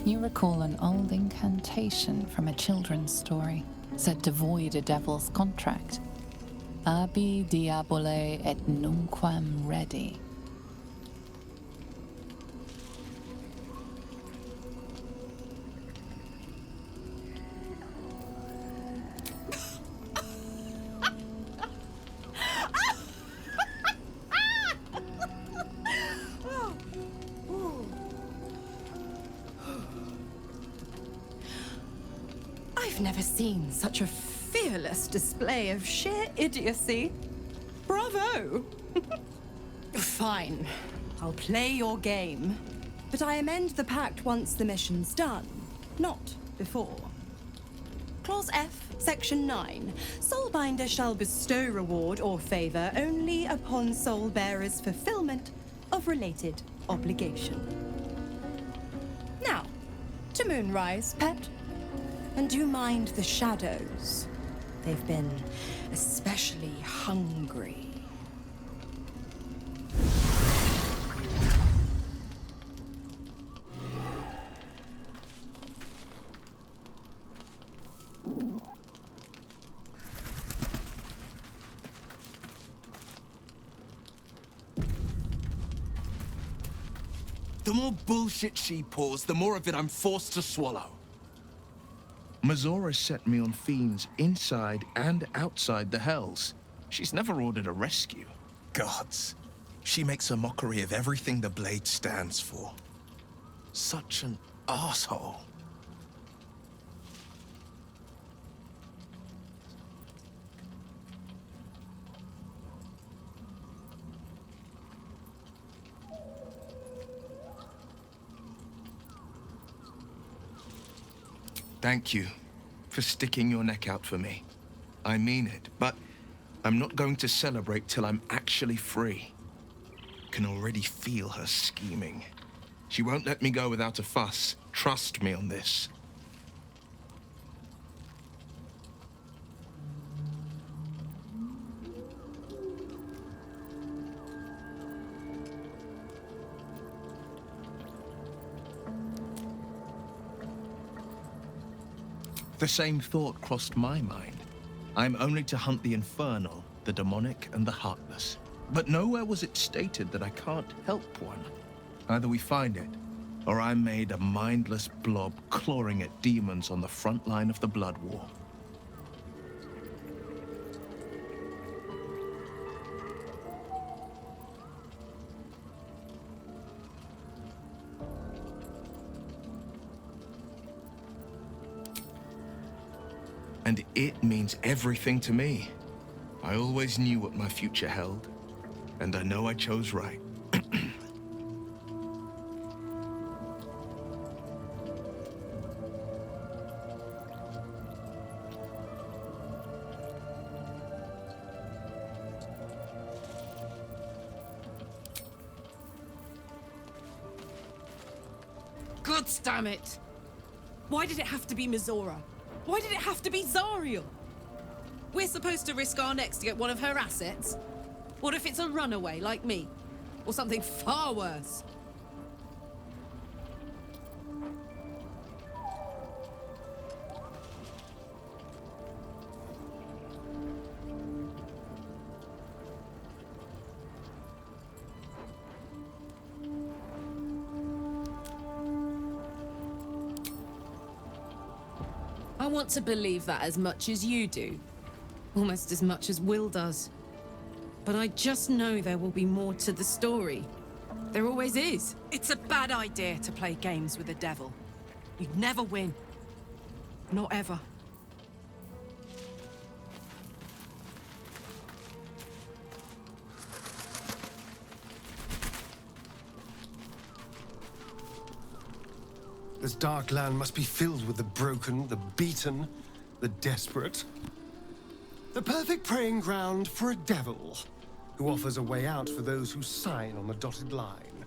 You recall an old incantation from a children's story, said to void a devil's contract. Abi diabole et nunquam redi. I've never seen such a fearless display of sheer idiocy. Bravo! Fine, I'll play your game. But I amend the pact once the mission's done, not before. Clause F, Section 9. Soulbinder shall bestow reward or favor only upon soul bearer's fulfillment of related obligation. Now, to Moonrise, pet. And do mind the shadows. They've been especially hungry. The more bullshit she pours, the more of it I'm forced to swallow. Mizora set me on fiends inside and outside the Hells. She's never ordered a rescue. Gods. She makes a mockery of everything the Blade stands for. Such an asshole. Thank you for sticking your neck out for me. I mean it, but I'm not going to celebrate till I'm actually free. Can already feel her scheming. She won't let me go without a fuss. Trust me on this. The same thought crossed my mind. I'm only to hunt the infernal, the demonic, and the heartless. But nowhere was it stated that I can't help one. Either we find it, or I'm made a mindless blob clawing at demons on the front line of the Blood War. And it means everything to me. I always knew what my future held, and I know I chose right. God damn it! Why did it have to be Mizora? Why did it have to be Zariel? We're supposed to risk our necks to get one of her assets? What if it's a runaway like me? Or something far worse? I want to believe that as much as you do. Almost as much as Will does. But I just know there will be more to the story. There always is. It's a bad idea to play games with the devil. You'd never win. Not ever. This dark land must be filled with the broken, the beaten, the desperate. The perfect preying ground for a devil who offers a way out for those who sign on the dotted line.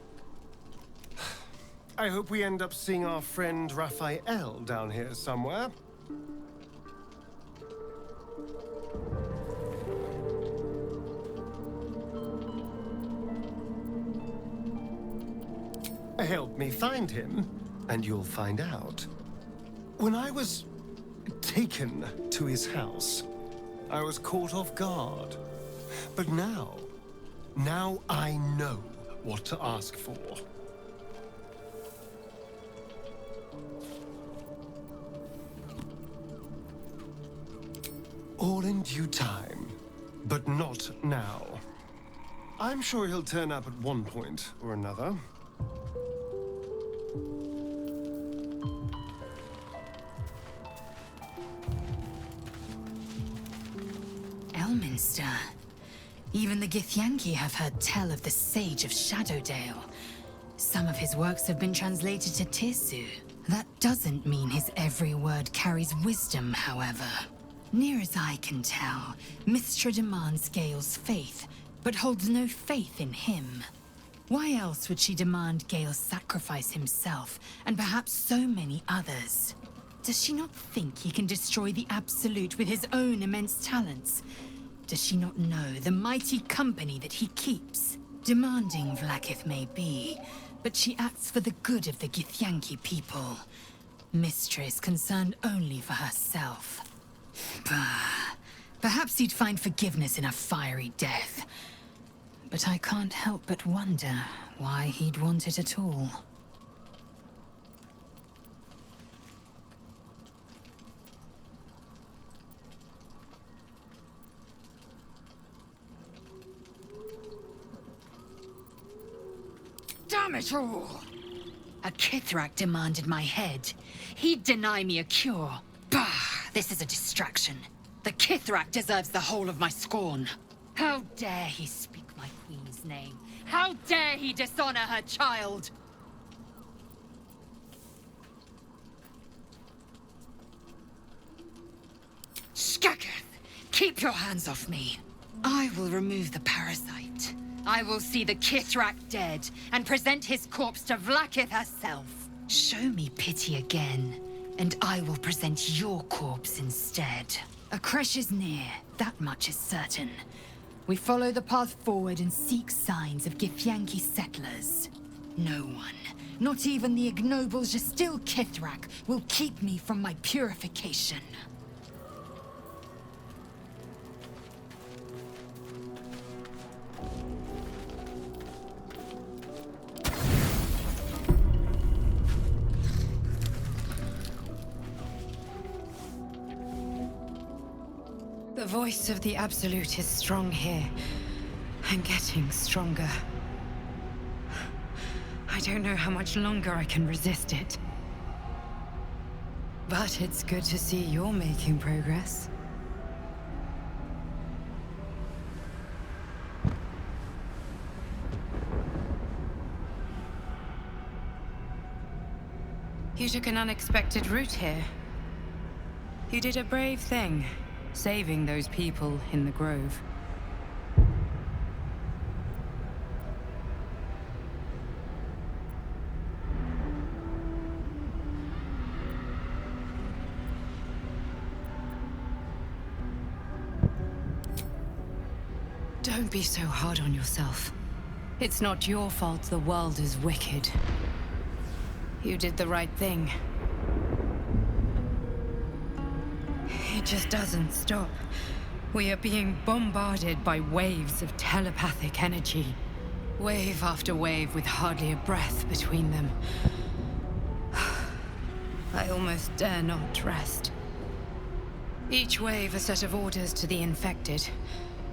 I hope we end up seeing our friend Raphael down here somewhere. Help me find him, and you'll find out. When I was taken to his house, I was caught off guard. But now I know what to ask for. All in due time, but not now. I'm sure he'll turn up at one point or another. Elminster. Even the Githyanki have heard tell of the Sage of Shadowdale. Some of his works have been translated to Tirsu. That doesn't mean his every word carries wisdom, however. Near as I can tell, Mystra demands Gale's faith, but holds no faith in him. Why else would she demand Gale sacrifice himself, and perhaps so many others? Does she not think he can destroy the Absolute with his own immense talents? Does she not know the mighty company that he keeps? Demanding Vlaakith may be, but she acts for the good of the Githyanki people. Mystra is concerned only for herself. Bah. Perhaps he'd find forgiveness in a fiery death. But I can't help but wonder why he'd want it at all. Damn it all! A Kithrak demanded my head. He'd deny me a cure. Bah! This is a distraction. The Kithrak deserves the whole of my scorn. How dare he speak my queen's name? How dare he dishonor her child? Skaketh! Keep your hands off me. I will remove the parasite. I will see the Kithrak dead and present his corpse to Vlaakith herself. Show me pity again, and I will present your corpse instead. A creche is near, that much is certain. We follow the path forward and seek signs of Githyanki settlers. No one, not even the ignoble Gestil Kithrak, will keep me from my purification. The voice of the Absolute is strong here, and getting stronger. I don't know how much longer I can resist it. But it's good to see you're making progress. You took an unexpected route here. You did a brave thing, saving those people in the grove. Don't be so hard on yourself. It's not your fault the world is wicked. You did the right thing. It just doesn't stop. We are being bombarded by waves of telepathic energy. Wave after wave with hardly a breath between them. I almost dare not rest. Each wave a set of orders to the infected.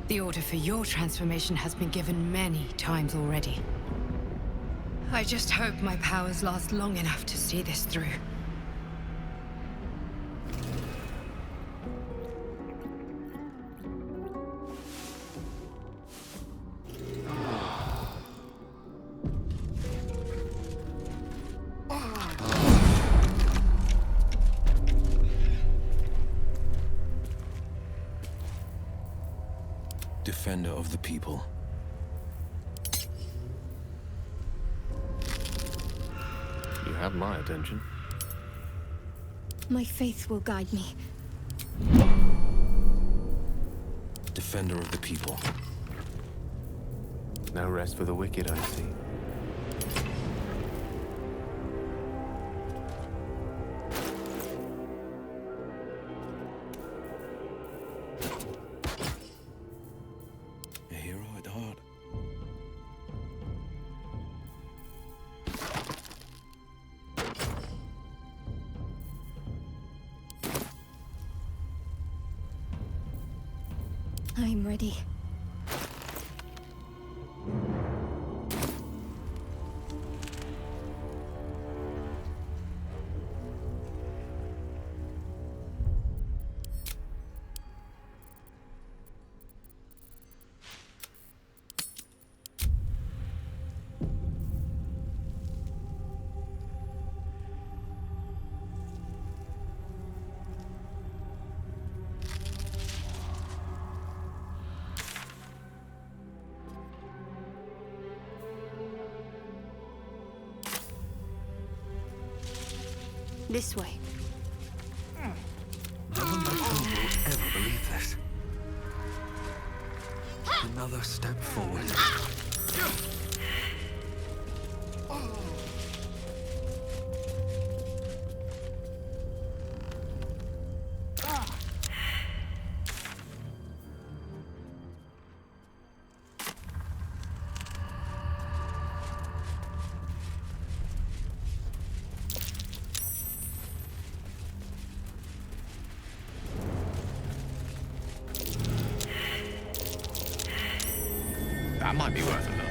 The order for your transformation has been given many times already. I just hope my powers last long enough to see this through. Defender of the people. You have my attention. My faith will guide me. Defender of the people. No rest for the wicked, I see. A hero at heart. I'm ready. This way. No one but you will ever believe this. Another step forward. That might be worth a look.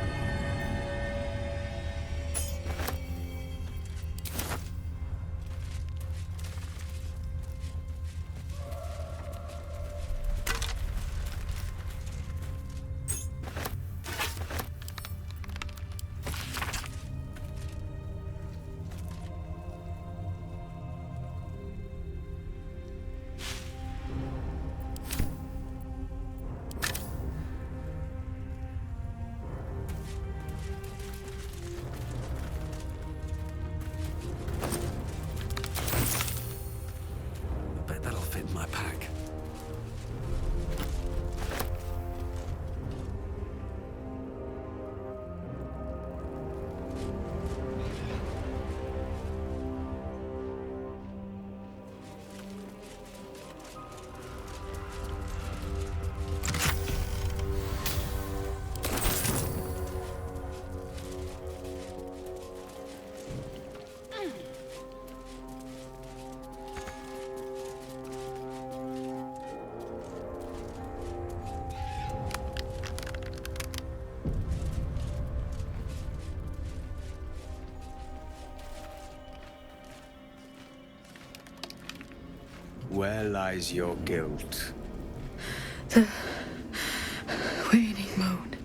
Where lies your guilt? The waning moon.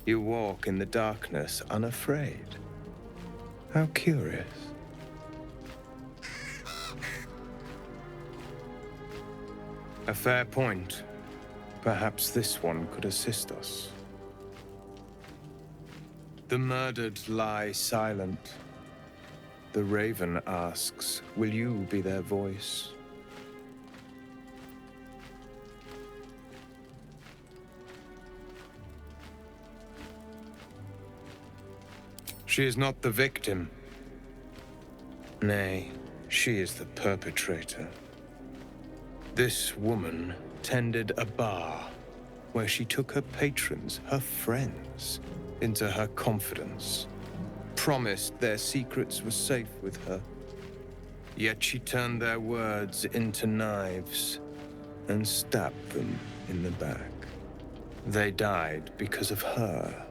You walk in the darkness unafraid. How curious. A fair point. Perhaps this one could assist us. The murdered lie silent. The raven asks, will you be their voice? She is not the victim. Nay, she is the perpetrator. This woman tended a bar where she took her patrons, her friends, into her confidence, promised their secrets were safe with her. Yet she turned their words into knives and stabbed them in the back. They died because of her.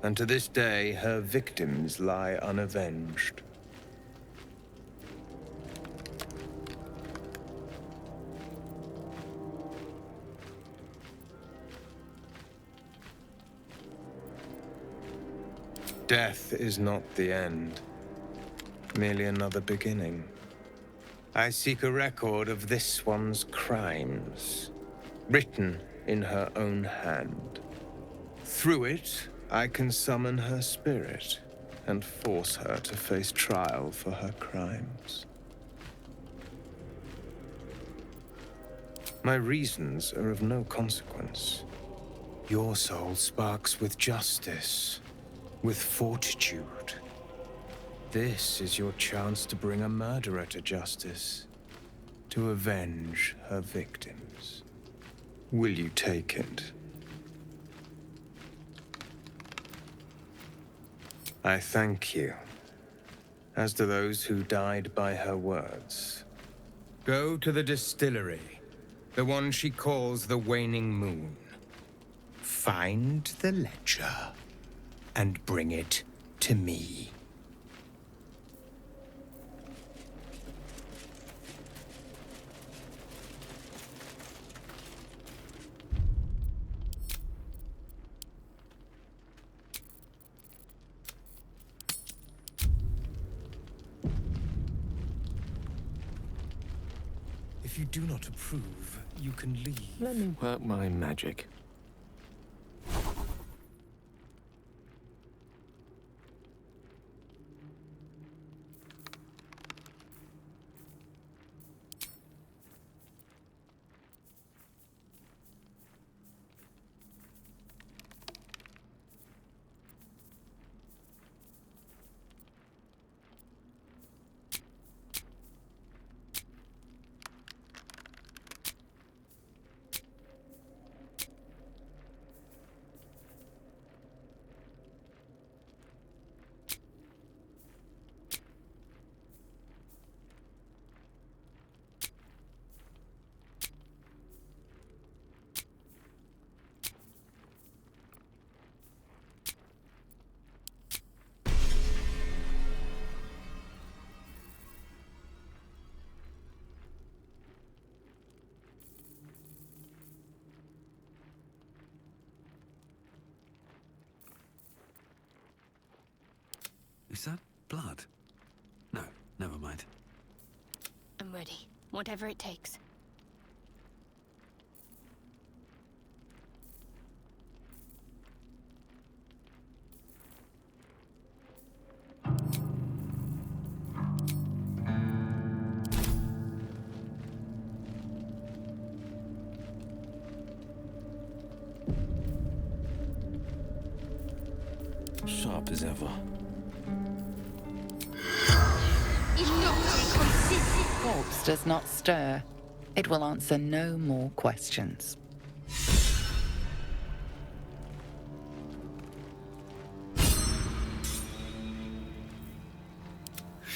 And to this day, her victims lie unavenged. Death is not the end, merely another beginning. I seek a record of this one's crimes, written in her own hand. Through it, I can summon her spirit and force her to face trial for her crimes. My reasons are of no consequence. Your soul sparks with justice, with fortitude. This is your chance to bring a murderer to justice, to avenge her victims. Will you take it? I thank you, as do those who died by her words. Go to the distillery, the one she calls the Waning Moon. Find the ledger, and bring it to me. If you do not approve, you can leave. Let me work my magic. Is that blood? No, never mind. I'm ready. Whatever it takes. Sharp as ever. Corpse does not stir. It will answer no more questions.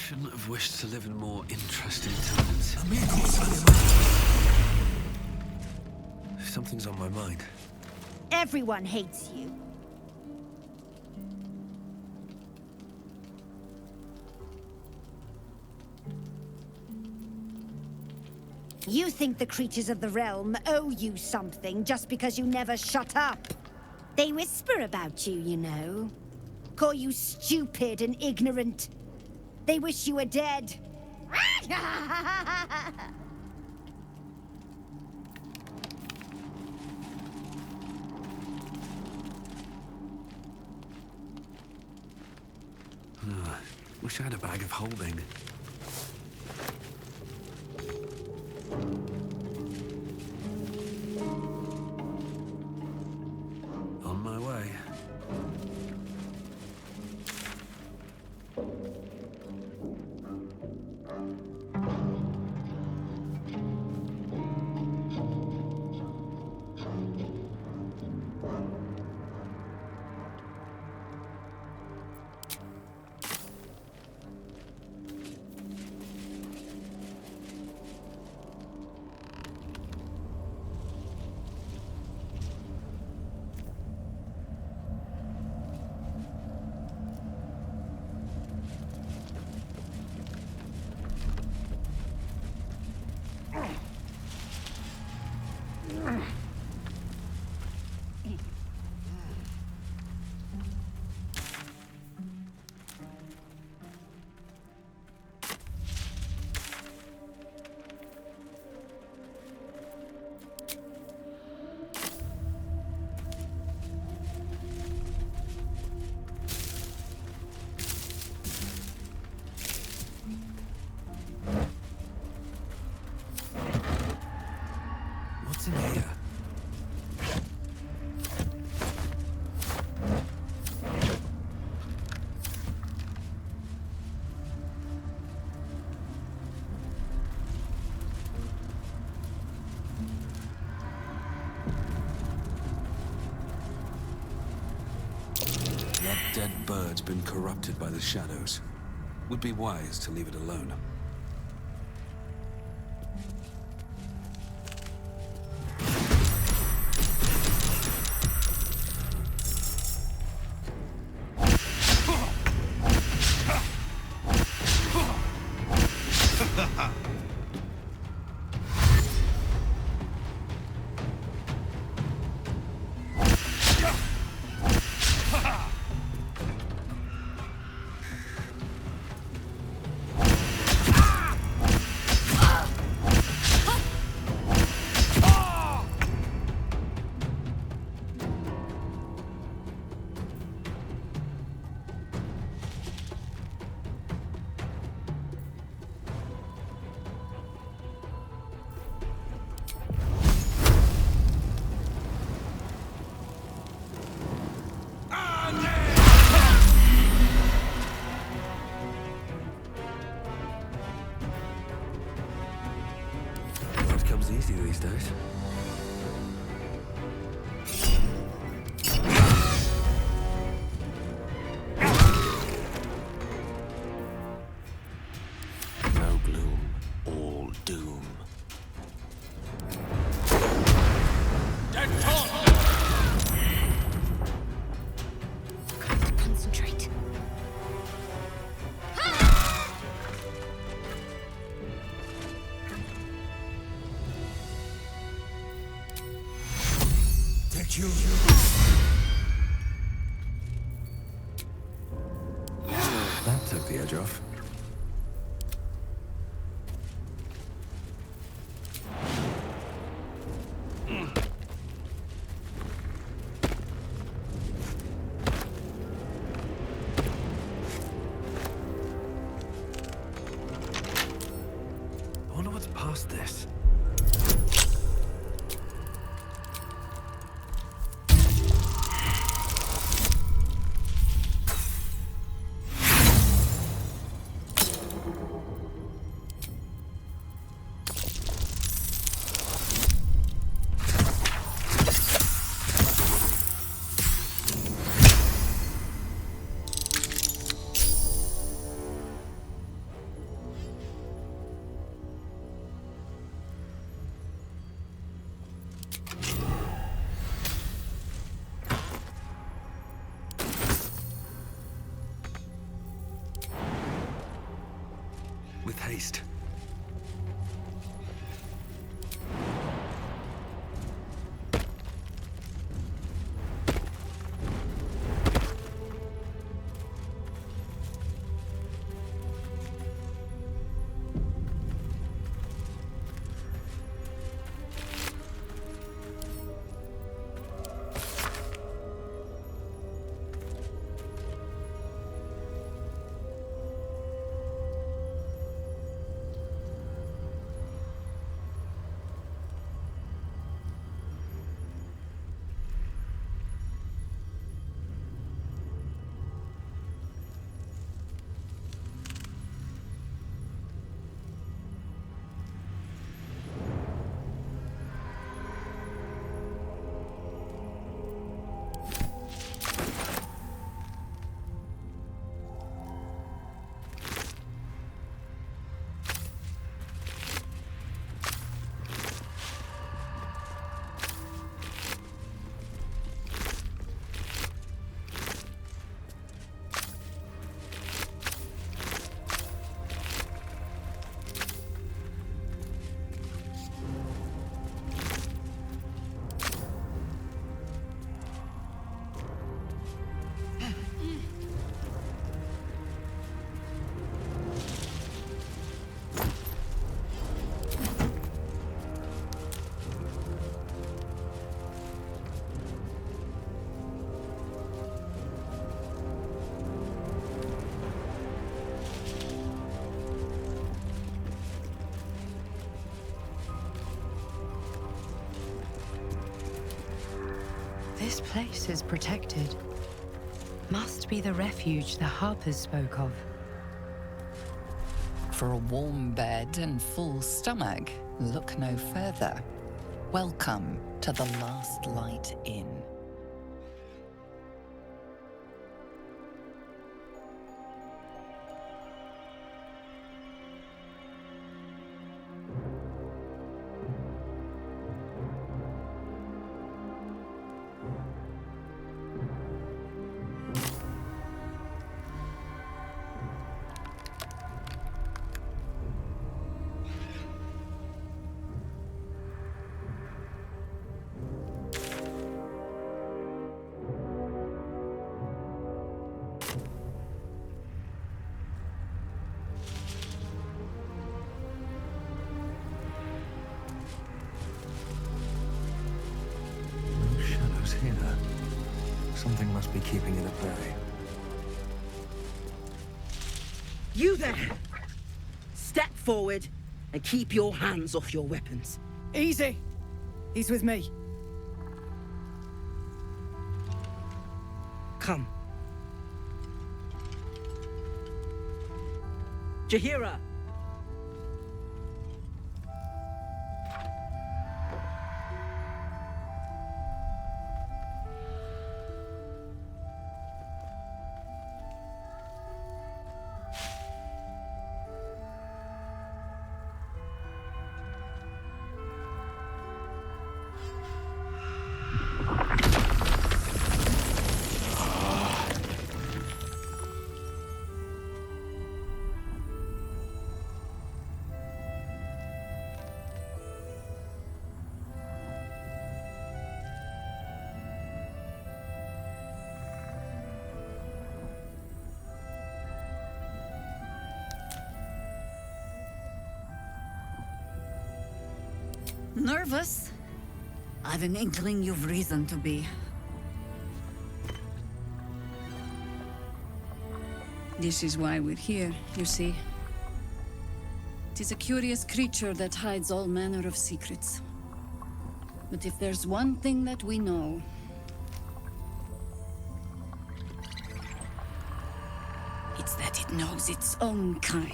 shouldn't have wished to live in more interesting times. Something's on my mind. Everyone hates you. You think the creatures of the realm owe you something just because you never shut up. They whisper about you, you know. Call you stupid and ignorant. They wish you were dead. Wish I had a bag of holding. On my way. What's in here? That dead bird's been corrupted by the shadows. Would be wise to leave it alone. Easy these days. No gloom, all doom. Concentrate. That took the edge off. I wonder what's past this. taste. This place is protected. Must be the refuge the Harpers spoke of. For a warm bed and full stomach, look no further. Welcome to the Last Light Inn. Something must be keeping it at bay. You there! Step forward and keep your hands off your weapons. Easy. He's with me. Come. Jahira! Nervous? I've an inkling you've reason to be. This is why we're here, you see. It is a curious creature that hides all manner of secrets. But if there's one thing that we know, it's that it knows its own kind.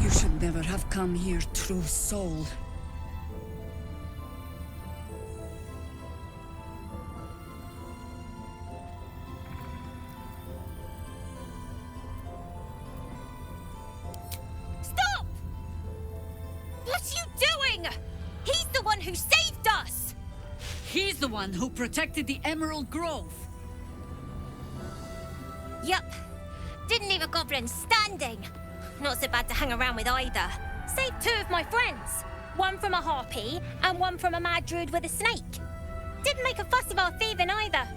You should never have come here, true soul. Stop! What are you doing? He's the one who saved us! He's the one who protected the Emerald Grove. Yup. Didn't leave a goblin standing. Not so bad to hang around with either. Saved 2 of my friends. One from a harpy, and one from a mad druid with a snake. Didn't make a fuss about thieving either.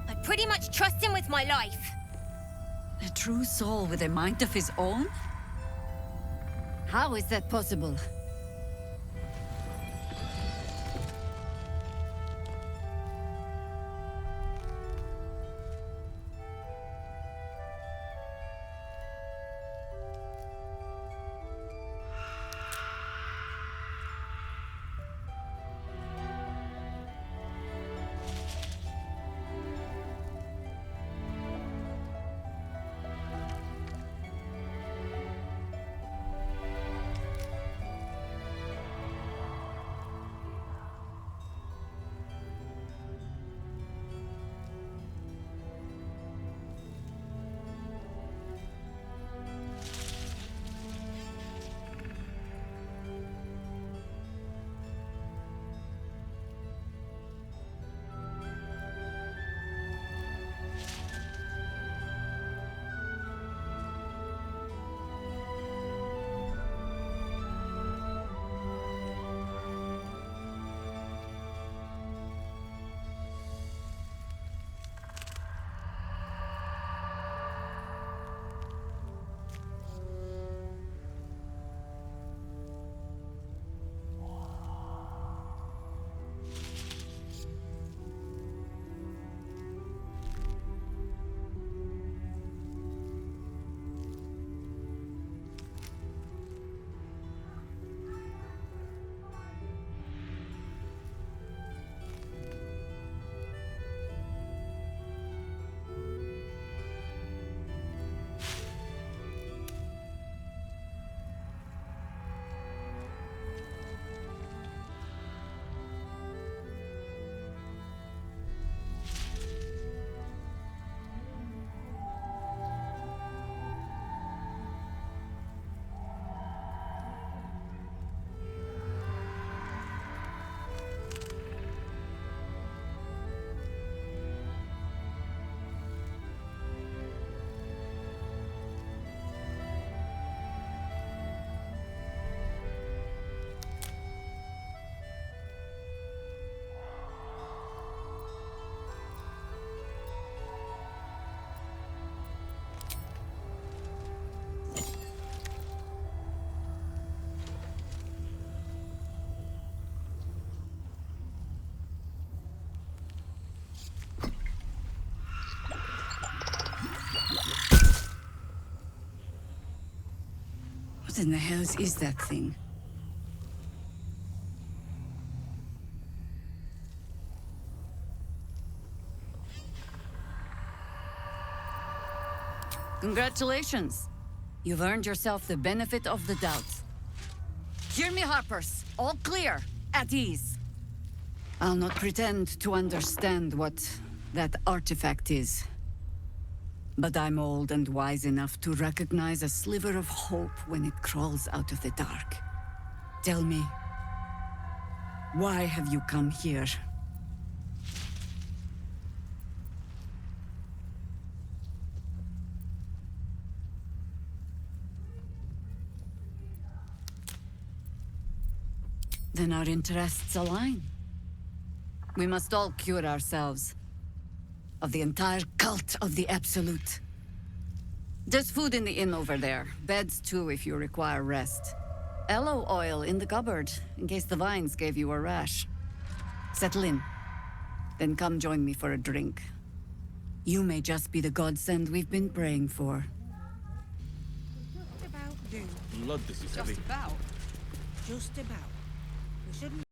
I pretty much trust him with my life. A true soul with a mind of his own? How is that possible? What in the hells is that thing? Congratulations. You've earned yourself the benefit of the doubt. Hear me, Harpers. All clear. At ease. I'll not pretend to understand what that artifact is. But I'm old and wise enough to recognize a sliver of hope when it crawls out of the dark. Tell me, why have you come here? Then our interests align. We must all cure ourselves of the entire cult of the Absolute. There's food in the inn over there. Beds too if you require rest. Aloe oil in the cupboard, in case the vines gave you a rash. Settle in. Then come join me for a drink. You may just be the godsend we've been praying for. Blood, this is heavy. Just about. We shouldn't